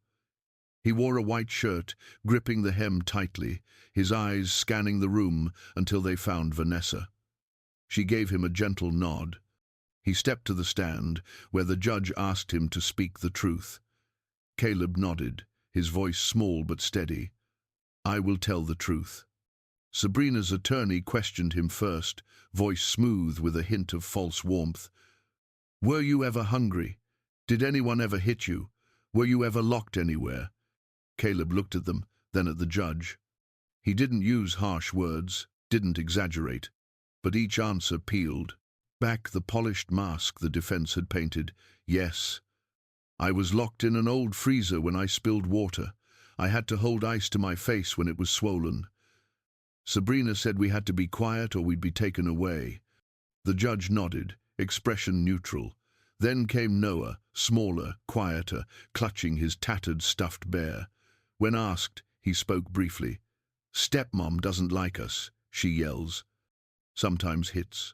He wore a white shirt, gripping the hem tightly, his eyes scanning the room until they found Vanessa. She gave him a gentle nod. He stepped to the stand, where the judge asked him to speak the truth. Caleb nodded, his voice small but steady. "I will tell the truth." Sabrina's attorney questioned him first, voice smooth with a hint of false warmth. "Were you ever hungry? Did anyone ever hit you? Were you ever locked anywhere?" Caleb looked at them, then at the judge. He didn't use harsh words, didn't exaggerate, but each answer peeled back the polished mask the defense had painted. "Yes. I was locked in an old freezer when I spilled water. I had to hold ice to my face when it was swollen. Sabrina said we had to be quiet or we'd be taken away." The judge nodded, expression neutral. Then came Noah, smaller, quieter, clutching his tattered stuffed bear. When asked, he spoke briefly. "Stepmom doesn't like us," she yells. Sometimes hits.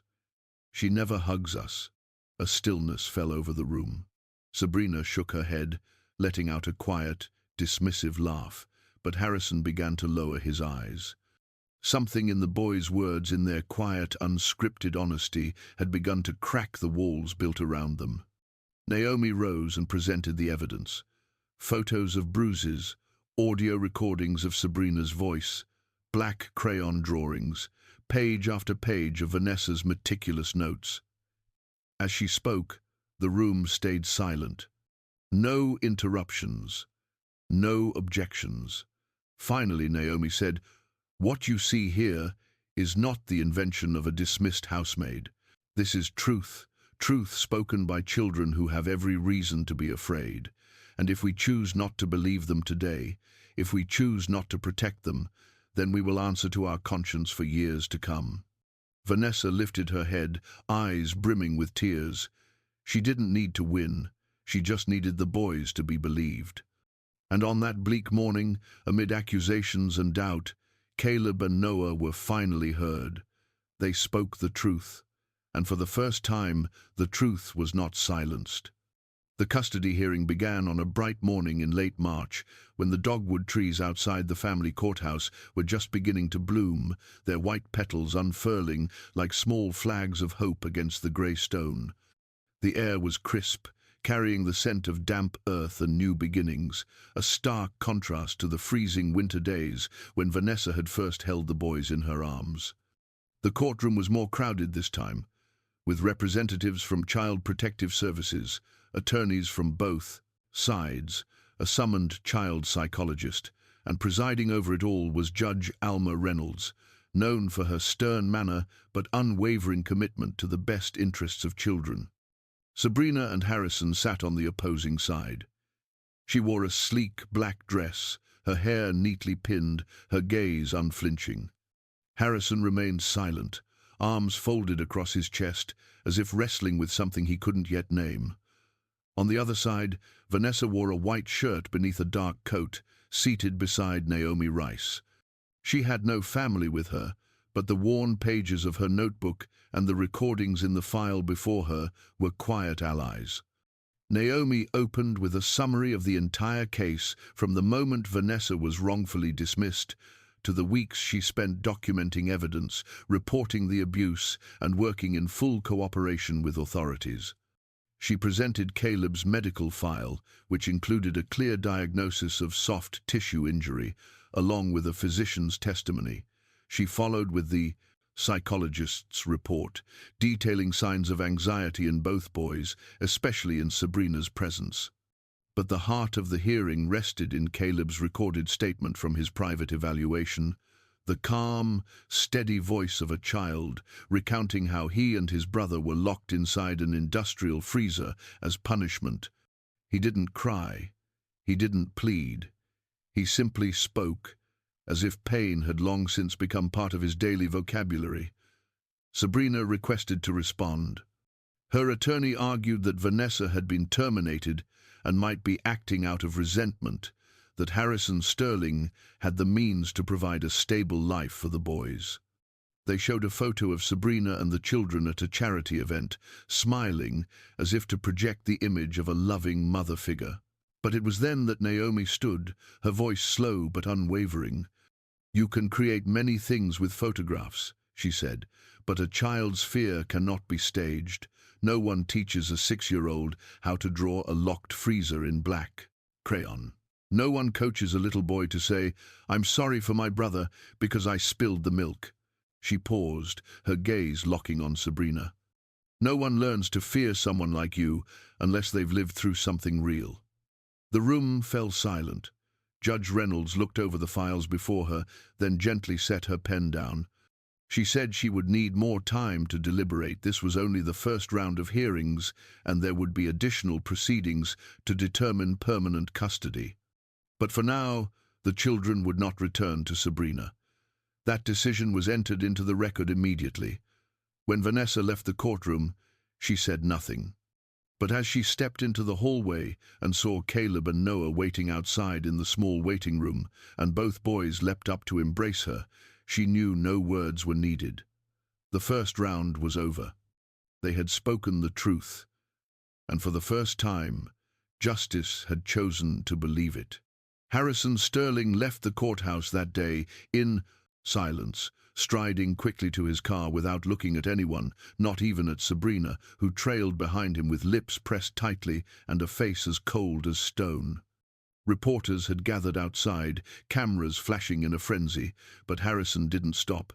"She never hugs us." A stillness fell over the room. Sabrina shook her head, letting out a quiet, dismissive laugh, but Harrison began to lower his eyes. Something in the boys' words, in their quiet, unscripted honesty, had begun to crack the walls built around them. Naomi rose and presented the evidence. Photos of bruises, audio recordings of Sabrina's voice, black crayon drawings, page after page of Vanessa's meticulous notes. As she spoke, the room stayed silent. No interruptions, no objections. Finally, Naomi said, "What you see here is not the invention of a dismissed housemaid. This is truth, truth spoken by children who have every reason to be afraid. And if we choose not to believe them today, if we choose not to protect them, then we will answer to our conscience for years to come." Vanessa lifted her head, eyes brimming with tears. She didn't need to win. She just needed the boys to be believed. And on that bleak morning, amid accusations and doubt, Caleb and Noah were finally heard. They spoke the truth, and for the first time, the truth was not silenced. The custody hearing began on a bright morning in late March, when the dogwood trees outside the family courthouse were just beginning to bloom, their white petals unfurling like small flags of hope against the grey stone. The air was crisp, carrying the scent of damp earth and new beginnings, a stark contrast to the freezing winter days when Vanessa had first held the boys in her arms. The courtroom was more crowded this time, with representatives from Child Protective Services, attorneys from both sides, a summoned child psychologist, and presiding over it all was Judge Alma Reynolds, known for her stern manner but unwavering commitment to the best interests of children. Sabrina and Harrison sat on the opposing side. She wore a sleek black dress, her hair neatly pinned, her gaze unflinching. Harrison remained silent, arms folded across his chest, as if wrestling with something he couldn't yet name. On the other side, Vanessa wore a white shirt beneath a dark coat, seated beside Naomi Rice. She had no family with her, but the worn pages of her notebook and the recordings in the file before her were quiet allies. Naomi opened with a summary of the entire case from the moment Vanessa was wrongfully dismissed to the weeks she spent documenting evidence, reporting the abuse, and working in full cooperation with authorities. She presented Caleb's medical file, which included a clear diagnosis of soft tissue injury, along with a physician's testimony. She followed with the psychologist's report, detailing signs of anxiety in both boys, especially in Sabrina's presence. But the heart of the hearing rested in Caleb's recorded statement from his private evaluation, the calm, steady voice of a child, recounting how he and his brother were locked inside an industrial freezer as punishment. He didn't cry. He didn't plead. He simply spoke, as if pain had long since become part of his daily vocabulary. Sabrina requested to respond. Her attorney argued that Vanessa had been terminated and might be acting out of resentment, that Harrison Sterling had the means to provide a stable life for the boys. They showed a photo of Sabrina and the children at a charity event, smiling as if to project the image of a loving mother figure. But it was then that Naomi stood, her voice slow but unwavering. "You can create many things with photographs," she said, "but a child's fear cannot be staged. No one teaches a 6-year-old how to draw a locked freezer in black crayon. No one coaches a little boy to say, "I'm sorry for my brother because I spilled the milk." She paused, her gaze locking on Sabrina. No one learns to fear someone like you unless they've lived through something real. The room fell silent. Judge Reynolds looked over the files before her, then gently set her pen down. She said she would need more time to deliberate. This was only the first round of hearings, and there would be additional proceedings to determine permanent custody. But for now, the children would not return to Sabrina. That decision was entered into the record immediately. When Vanessa left the courtroom, she said nothing. But as she stepped into the hallway and saw Caleb and Noah waiting outside in the small waiting room, and both boys leapt up to embrace her, she knew no words were needed. The first round was over. They had spoken the truth, and for the first time, justice had chosen to believe it. Harrison Sterling left the courthouse that day in silence, striding quickly to his car without looking at anyone, not even at Sabrina, who trailed behind him with lips pressed tightly and a face as cold as stone. Reporters had gathered outside, cameras flashing in a frenzy, but Harrison didn't stop.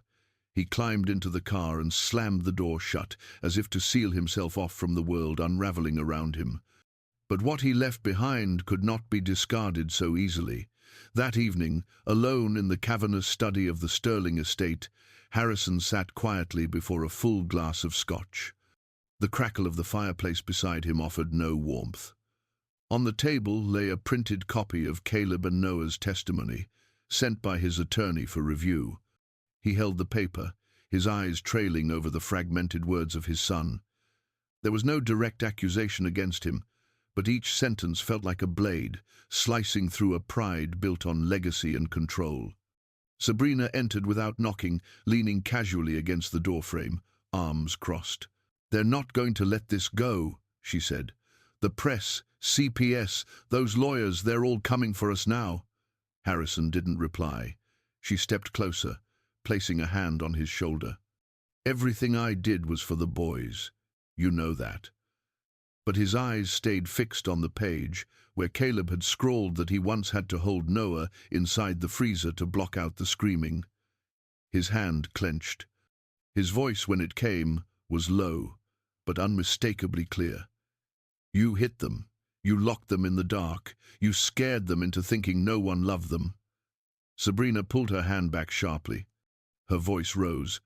He climbed into the car and slammed the door shut, as if to seal himself off from the world unraveling around him. But what he left behind could not be discarded so easily. That evening, alone in the cavernous study of the Sterling estate, Harrison sat quietly before a full glass of scotch. The crackle of the fireplace beside him offered no warmth. On the table lay a printed copy of Caleb and Noah's testimony, sent by his attorney for review. He held the paper, his eyes trailing over the fragmented words of his son. There was no direct accusation against him, but each sentence felt like a blade, slicing through a pride built on legacy and control. Sabrina entered without knocking, leaning casually against the doorframe, arms crossed. "They're not going to let this go," she said. "The press, CPS, those lawyers, they're all coming for us now." Harrison didn't reply. She stepped closer, placing a hand on his shoulder. "Everything I did was for the boys. You know that." But his eyes stayed fixed on the page, where Caleb had scrawled that he once had to hold Noah inside the freezer to block out the screaming. His hand clenched. His voice, when it came, was low, but unmistakably clear. "You hit them. You locked them in the dark. You scared them into thinking no one loved them." Sabrina pulled her hand back sharply. Her voice rose.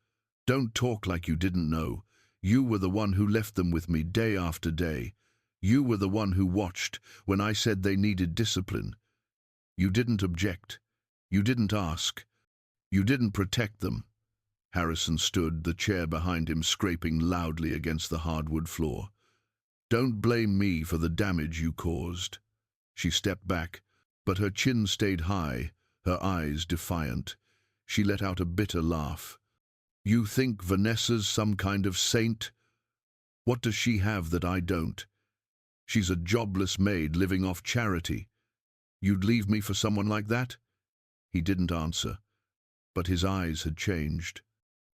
"Don't talk like you didn't know. You were the one who left them with me day after day. You were the one who watched when I said they needed discipline. You didn't object. You didn't ask. You didn't protect them." Harrison stood, the chair behind him scraping loudly against the hardwood floor. "Don't blame me for the damage you caused." She stepped back, but her chin stayed high, her eyes defiant. She let out a bitter laugh. "You think Vanessa's some kind of saint? What does she have that I don't? She's a jobless maid living off charity. You'd leave me for someone like that?" He didn't answer, but his eyes had changed.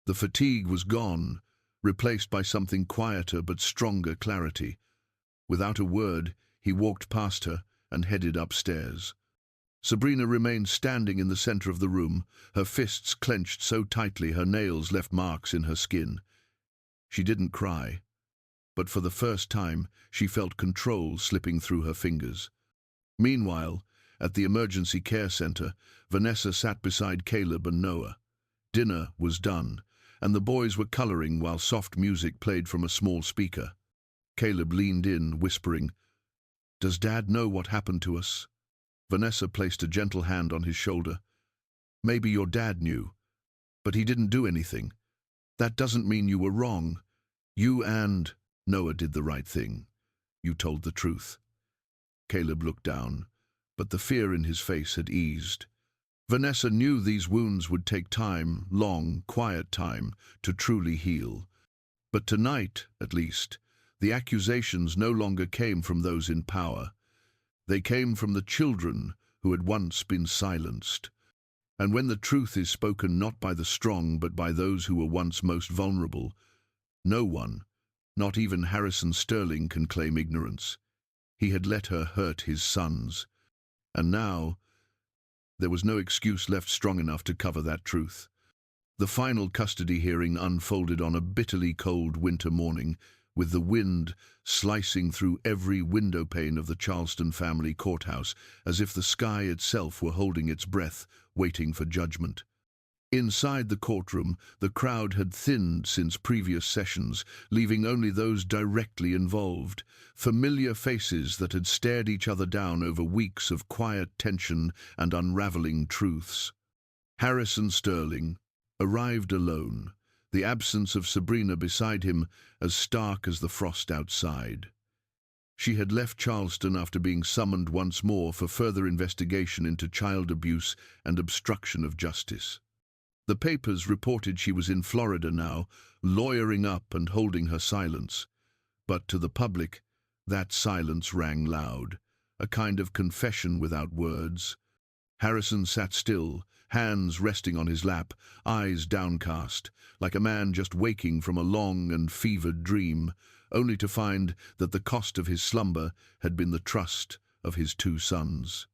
The fatigue was gone, replaced by something quieter but stronger clarity. Without a word, he walked past her and headed upstairs. Sabrina remained standing in the center of the room, her fists clenched so tightly her nails left marks in her skin. She didn't cry, but for the first time she felt control slipping through her fingers. Meanwhile, at the emergency care center, Vanessa sat beside Caleb and Noah. Dinner was done, and the boys were coloring while soft music played from a small speaker. Caleb leaned in, whispering, "Does Dad know what happened to us?" Vanessa placed a gentle hand on his shoulder. "Maybe your dad knew, but he didn't do anything. That doesn't mean you were wrong. You and Noah did the right thing. You told the truth." Caleb looked down, but the fear in his face had eased. Vanessa knew these wounds would take time, long, quiet time, to truly heal. But tonight, at least, the accusations no longer came from those in power. They came from the children who had once been silenced. And when the truth is spoken not by the strong but by those who were once most vulnerable, no one, Not even Harrison Sterling can claim ignorance. He had let her hurt his sons. And now, there was no excuse left strong enough to cover that truth. The final custody hearing unfolded on a bitterly cold winter morning, with the wind slicing through every window pane of the Charleston family courthouse, as if the sky itself were holding its breath, waiting for judgment. Inside the courtroom, the crowd had thinned since previous sessions, leaving only those directly involved, familiar faces that had stared each other down over weeks of quiet tension and unraveling truths. Harrison Sterling arrived alone, the absence of Sabrina beside him as stark as the frost outside. She had left Charleston after being summoned once more for further investigation into child abuse and obstruction of justice. The papers reported she was in Florida now, lawyering up and holding her silence. But to the public, that silence rang loud, a kind of confession without words. Harrison sat still, hands resting on his lap, eyes downcast, like a man just waking from a long and fevered dream, only to find that the cost of his slumber had been the trust of his two sons.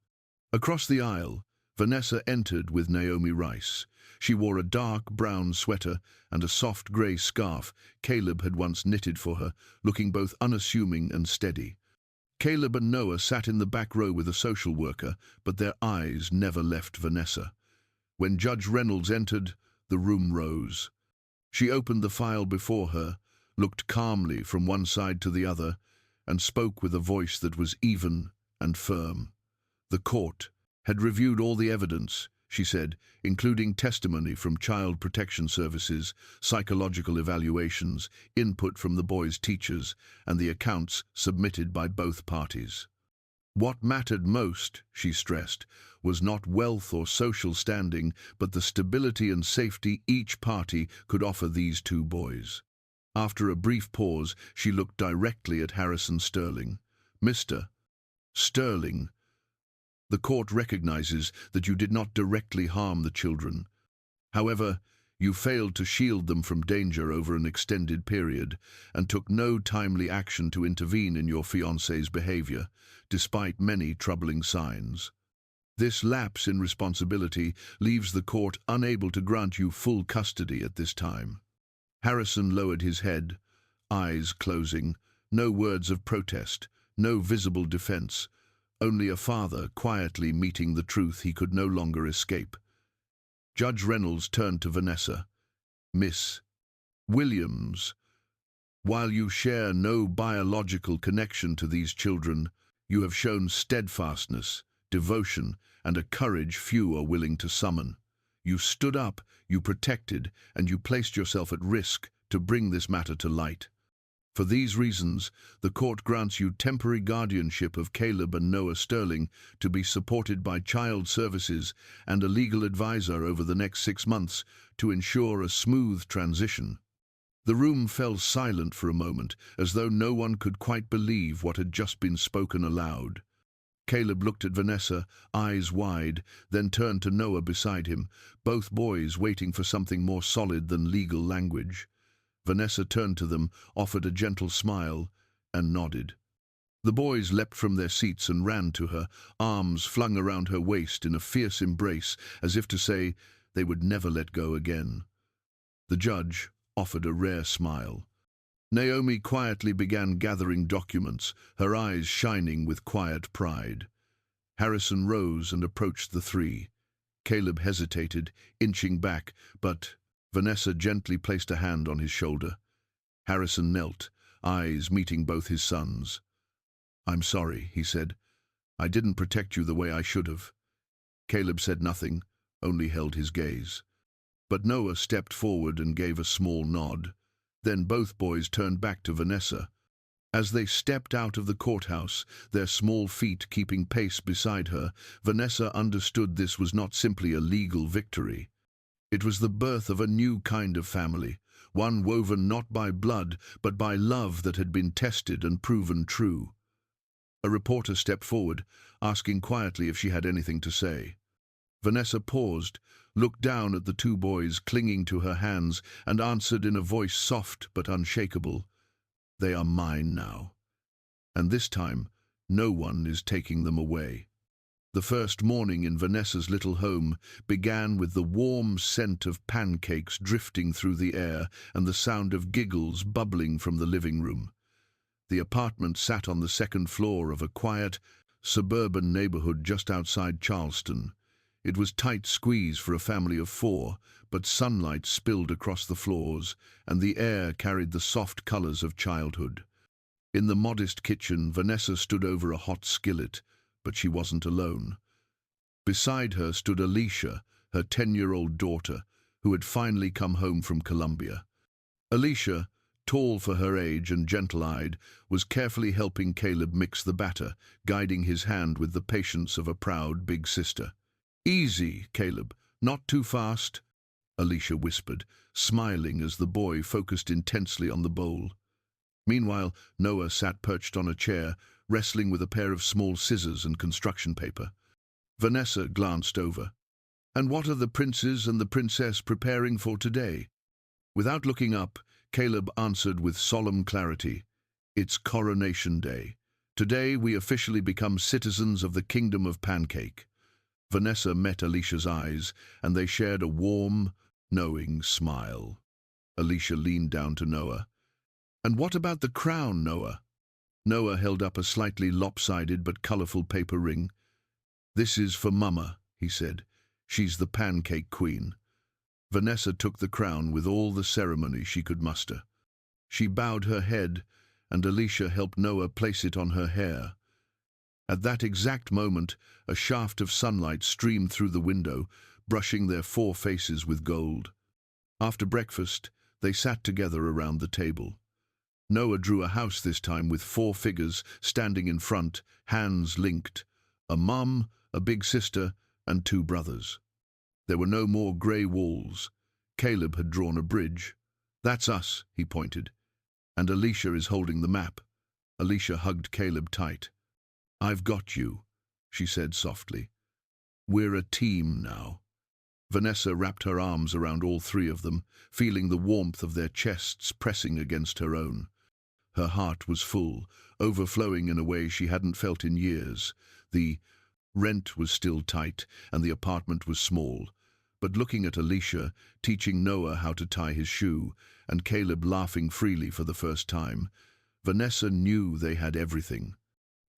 Across the aisle, Vanessa entered with Naomi Rice. She wore a dark brown sweater and a soft grey scarf Caleb had once knitted for her, looking both unassuming and steady. Caleb and Noah sat in the back row with a social worker, but their eyes never left Vanessa. When Judge Reynolds entered, the room rose. She opened the file before her, looked calmly from one side to the other, and spoke with a voice that was even and firm. The court had reviewed all the evidence, she said, including testimony from Child Protection Services, psychological evaluations, input from the boys' teachers, and the accounts submitted by both parties. What mattered most, she stressed, was not wealth or social standing, but the stability and safety each party could offer these two boys. After a brief pause, she looked directly at Harrison Sterling. "Mr. Sterling, the court recognizes that you did not directly harm the children. However, you failed to shield them from danger over an extended period and took no timely action to intervene in your fiancée's behavior, despite many troubling signs. This lapse in responsibility leaves the court unable to grant you full custody at this time." Harrison lowered his head, eyes closing, no words of protest, no visible defense, only a father quietly meeting the truth he could no longer escape. Judge Reynolds turned to Vanessa. "Miss Williams, while you share no biological connection to these children, you have shown steadfastness, devotion, and a courage few are willing to summon. You stood up, you protected, and you placed yourself at risk to bring this matter to light. For these reasons, the court grants you temporary guardianship of Caleb and Noah Sterling to be supported by child services and a legal advisor over the next 6 months to ensure a smooth transition." The room fell silent for a moment, as though no one could quite believe what had just been spoken aloud. Caleb looked at Vanessa, eyes wide, then turned to Noah beside him, both boys waiting for something more solid than legal language. Vanessa turned to them, offered a gentle smile, and nodded. The boys leapt from their seats and ran to her, arms flung around her waist in a fierce embrace, as if to say they would never let go again. The judge offered a rare smile. Naomi quietly began gathering documents, her eyes shining with quiet pride. Harrison rose and approached the three. Caleb hesitated, inching back, but Vanessa gently placed a hand on his shoulder. Harrison knelt, eyes meeting both his sons. "I'm sorry," he said. "I didn't protect you the way I should have." Caleb said nothing, only held his gaze. But Noah stepped forward and gave a small nod. Then both boys turned back to Vanessa. As they stepped out of the courthouse, their small feet keeping pace beside her, Vanessa understood this was not simply a legal victory. It was the birth of a new kind of family, one woven not by blood, but by love that had been tested and proven true. A reporter stepped forward, asking quietly if she had anything to say. Vanessa paused, looked down at the two boys clinging to her hands, and answered in a voice soft but unshakable, They are mine now. And this time, no one is taking them away. The first morning in Vanessa's little home began with the warm scent of pancakes drifting through the air and the sound of giggles bubbling from the living room. The apartment sat on the second floor of a quiet, suburban neighborhood just outside Charleston. It was tight squeeze for a family of four, but sunlight spilled across the floors, and the air carried the soft colors of childhood. In the modest kitchen, Vanessa stood over a hot skillet, but she wasn't alone. Beside her stood Alicia, her 10-year-old daughter, who had finally come home from Colombia. Alicia, tall for her age and gentle-eyed, was carefully helping Caleb mix the batter, guiding his hand with the patience of a proud big sister. "Easy, Caleb, not too fast," Alicia whispered, smiling as the boy focused intensely on the bowl. Meanwhile, Noah sat perched on a chair, wrestling with a pair of small scissors and construction paper. Vanessa glanced over. "And what are the princes and the princess preparing for today?" Without looking up, Caleb answered with solemn clarity, "It's Coronation Day. Today we officially become citizens of the Kingdom of Pancake." Vanessa met Alicia's eyes, and they shared a warm, knowing smile. Alicia leaned down to Noah. "And what about the crown, Noah?" Noah held up a slightly lopsided but colorful paper ring. "This is for Mama," he said. "She's the pancake queen." Vanessa took the crown with all the ceremony she could muster. She bowed her head, and Alicia helped Noah place it on her hair. At that exact moment, a shaft of sunlight streamed through the window, brushing their four faces with gold. After breakfast, they sat together around the table. Noah drew a house this time with four figures standing in front, hands linked. A mum, a big sister, and two brothers. There were no more grey walls. Caleb had drawn a bridge. "That's us," he pointed. "And Alicia is holding the map." Alicia hugged Caleb tight. "I've got you," she said softly. "We're a team now." Vanessa wrapped her arms around all three of them, feeling the warmth of their chests pressing against her own. Her heart was full, overflowing in a way she hadn't felt in years. The rent was still tight, and the apartment was small. But looking at Alicia, teaching Noah how to tie his shoe, and Caleb laughing freely for the first time, Vanessa knew they had everything.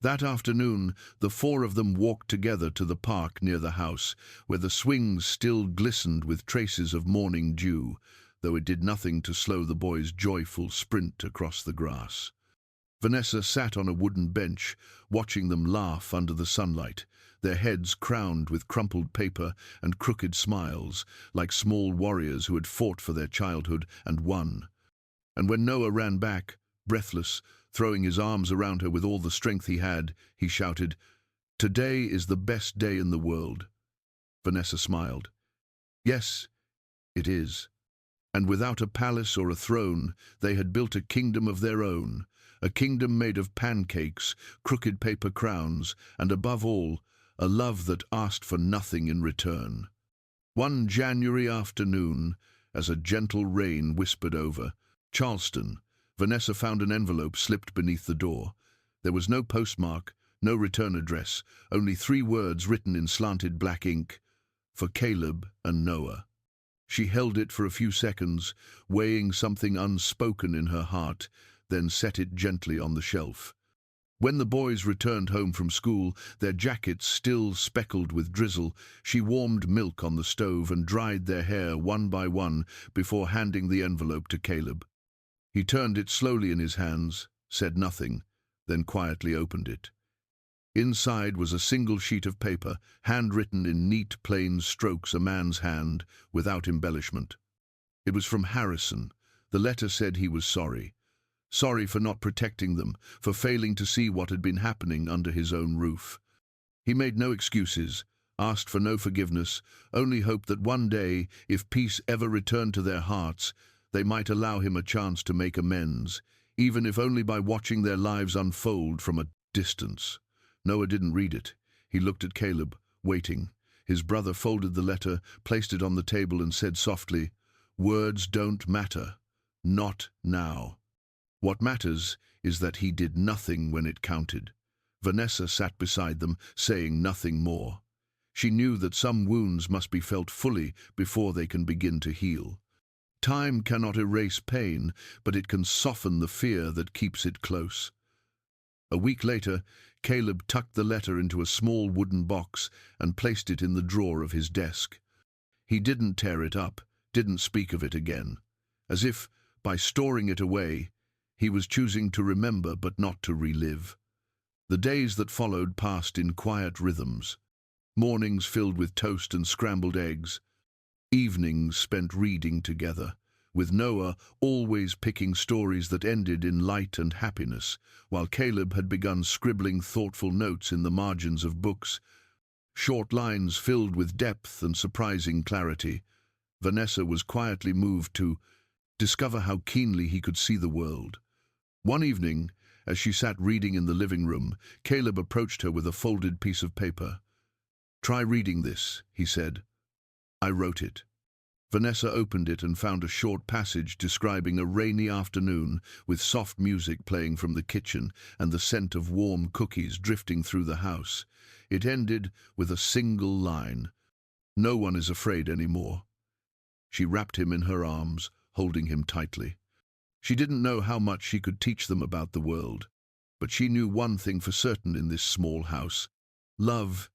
That afternoon, the four of them walked together to the park near the house, where the swings still glistened with traces of morning dew, though it did nothing to slow the boys' joyful sprint across the grass. Vanessa sat on a wooden bench, watching them laugh under the sunlight, their heads crowned with crumpled paper and crooked smiles, like small warriors who had fought for their childhood and won. And when Noah ran back, breathless, throwing his arms around her with all the strength he had, he shouted, "Today is the best day in the world." Vanessa smiled. "Yes, it is." And without a palace or a throne, they had built a kingdom of their own, a kingdom made of pancakes, crooked paper crowns, and above all, a love that asked for nothing in return. One January afternoon, as a gentle rain whispered over Charleston, Vanessa found an envelope slipped beneath the door. There was no postmark, no return address, only 3 words written in slanted black ink, "For Caleb and Noah." She held it for a few seconds, weighing something unspoken in her heart, then set it gently on the shelf. When the boys returned home from school, their jackets still speckled with drizzle, she warmed milk on the stove and dried their hair one by one before handing the envelope to Caleb. He turned it slowly in his hands, said nothing, then quietly opened it. Inside was a single sheet of paper, handwritten in neat, plain strokes, a man's hand, without embellishment. It was from Harrison. The letter said he was sorry. Sorry for not protecting them, for failing to see what had been happening under his own roof. He made no excuses, asked for no forgiveness, only hoped that one day, if peace ever returned to their hearts, they might allow him a chance to make amends, even if only by watching their lives unfold from a distance. Noah didn't read it. He looked at Caleb, waiting. His brother folded the letter, placed it on the table and said softly, "Words don't matter. Not now." What matters is that he did nothing when it counted. Vanessa sat beside them, saying nothing more. She knew that some wounds must be felt fully before they can begin to heal. Time cannot erase pain, but it can soften the fear that keeps it close. A week later, Caleb tucked the letter into a small wooden box and placed it in the drawer of his desk. He didn't tear it up, didn't speak of it again. As if, by storing it away, he was choosing to remember but not to relive. The days that followed passed in quiet rhythms. Mornings filled with toast and scrambled eggs. Evenings spent reading together, with Noah always picking stories that ended in light and happiness, while Caleb had begun scribbling thoughtful notes in the margins of books, short lines filled with depth and surprising clarity. Vanessa was quietly moved to discover how keenly he could see the world. One evening, as she sat reading in the living room, Caleb approached her with a folded piece of paper. "Try reading this," he said. "I wrote it." Vanessa opened it and found a short passage describing a rainy afternoon with soft music playing from the kitchen and the scent of warm cookies drifting through the house. It ended with a single line: "No one is afraid anymore." She wrapped him in her arms, holding him tightly. She didn't know how much she could teach them about the world, but she knew one thing for certain in this small house: love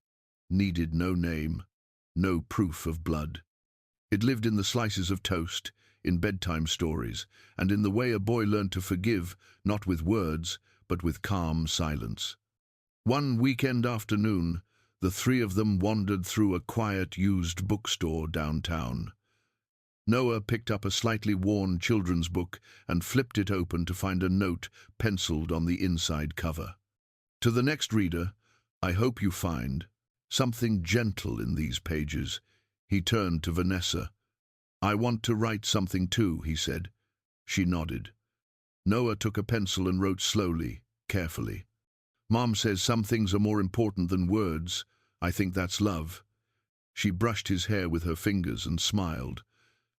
needed no name, no proof of blood. It lived in the slices of toast, in bedtime stories, and in the way a boy learned to forgive, not with words, but with calm silence. One weekend afternoon, the three of them wandered through a quiet used bookstore downtown. Noah picked up a slightly worn children's book and flipped it open to find a note penciled on the inside cover. "To the next reader, I hope you find something gentle in these pages." He turned to Vanessa. "I want to write something too," he said. She nodded. Noah took a pencil and wrote slowly, carefully. "Mom says some things are more important than words. I think that's love." She brushed his hair with her fingers and smiled.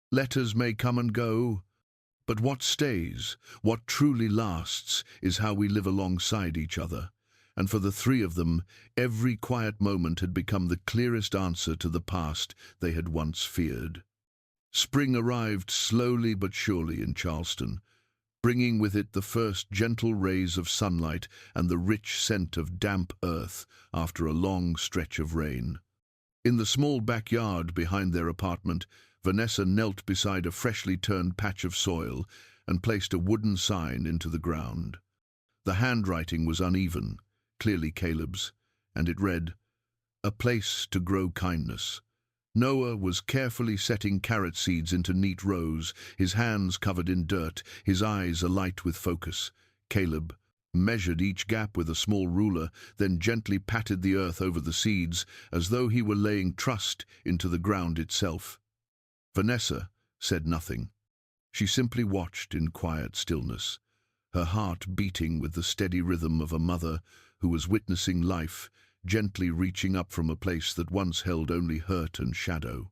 "Letters may come and go, but what stays, what truly lasts, is how we live alongside each other." And for the three of them, every quiet moment had become the clearest answer to the past they had once feared. Spring arrived slowly but surely in Charleston, bringing with it the first gentle rays of sunlight and the rich scent of damp earth after a long stretch of rain. In the small backyard behind their apartment, Vanessa knelt beside a freshly turned patch of soil and placed a wooden sign into the ground. The handwriting was uneven, clearly Caleb's, and it read, "A place to grow kindness." Noah was carefully setting carrot seeds into neat rows, his hands covered in dirt, his eyes alight with focus. Caleb measured each gap with a small ruler, then gently patted the earth over the seeds, as though he were laying trust into the ground itself. Vanessa said nothing. She simply watched in quiet stillness, her heart beating with the steady rhythm of a mother who was witnessing life gently reaching up from a place that once held only hurt and shadow.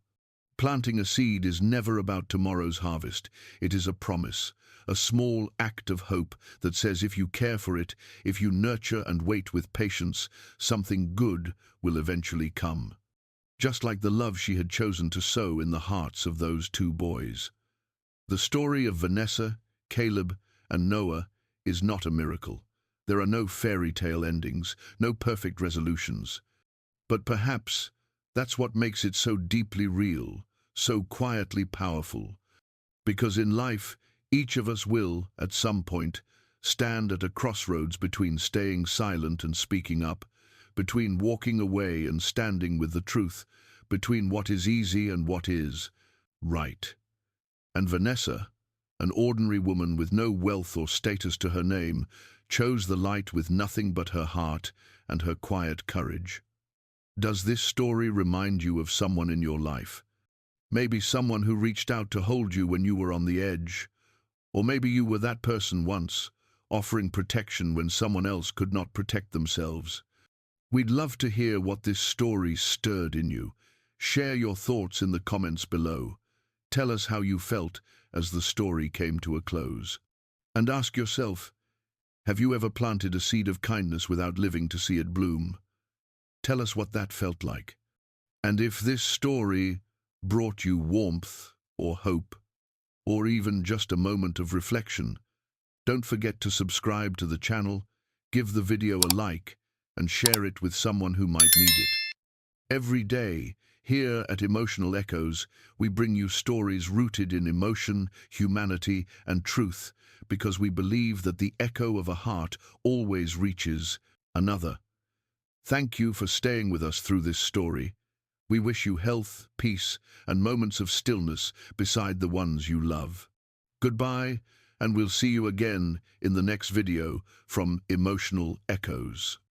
Planting a seed is never about tomorrow's harvest. It is a promise, a small act of hope that says if you care for it, if you nurture and wait with patience, something good will eventually come. Just like the love she had chosen to sow in the hearts of those two boys. The story of Vanessa, Caleb, and Noah is not a miracle. There are no fairy tale endings, no perfect resolutions. But perhaps that's what makes it so deeply real, so quietly powerful. Because in life, each of us will, at some point, stand at a crossroads between staying silent and speaking up, between walking away and standing with the truth, between what is easy and what is right. And Vanessa, an ordinary woman with no wealth or status to her name, chose the light with nothing but her heart and her quiet courage. Does this story remind you of someone in your life? Maybe someone who reached out to hold you when you were on the edge. Or maybe you were that person once, offering protection when someone else could not protect themselves. We'd love to hear what this story stirred in you. Share your thoughts in the comments below. Tell us how you felt as the story came to a close. And ask yourself, have you ever planted a seed of kindness without living to see it bloom? Tell us what that felt like. And if this story brought you warmth or hope, or even just a moment of reflection, don't forget to subscribe to the channel, give the video a like, and share it with someone who might need it. Every day, here at Emotional Echoes, we bring you stories rooted in emotion, humanity, and truth, because we believe that the echo of a heart always reaches another. Thank you for staying with us through this story. We wish you health, peace, and moments of stillness beside the ones you love. Goodbye, and we'll see you again in the next video from Emotional Echoes.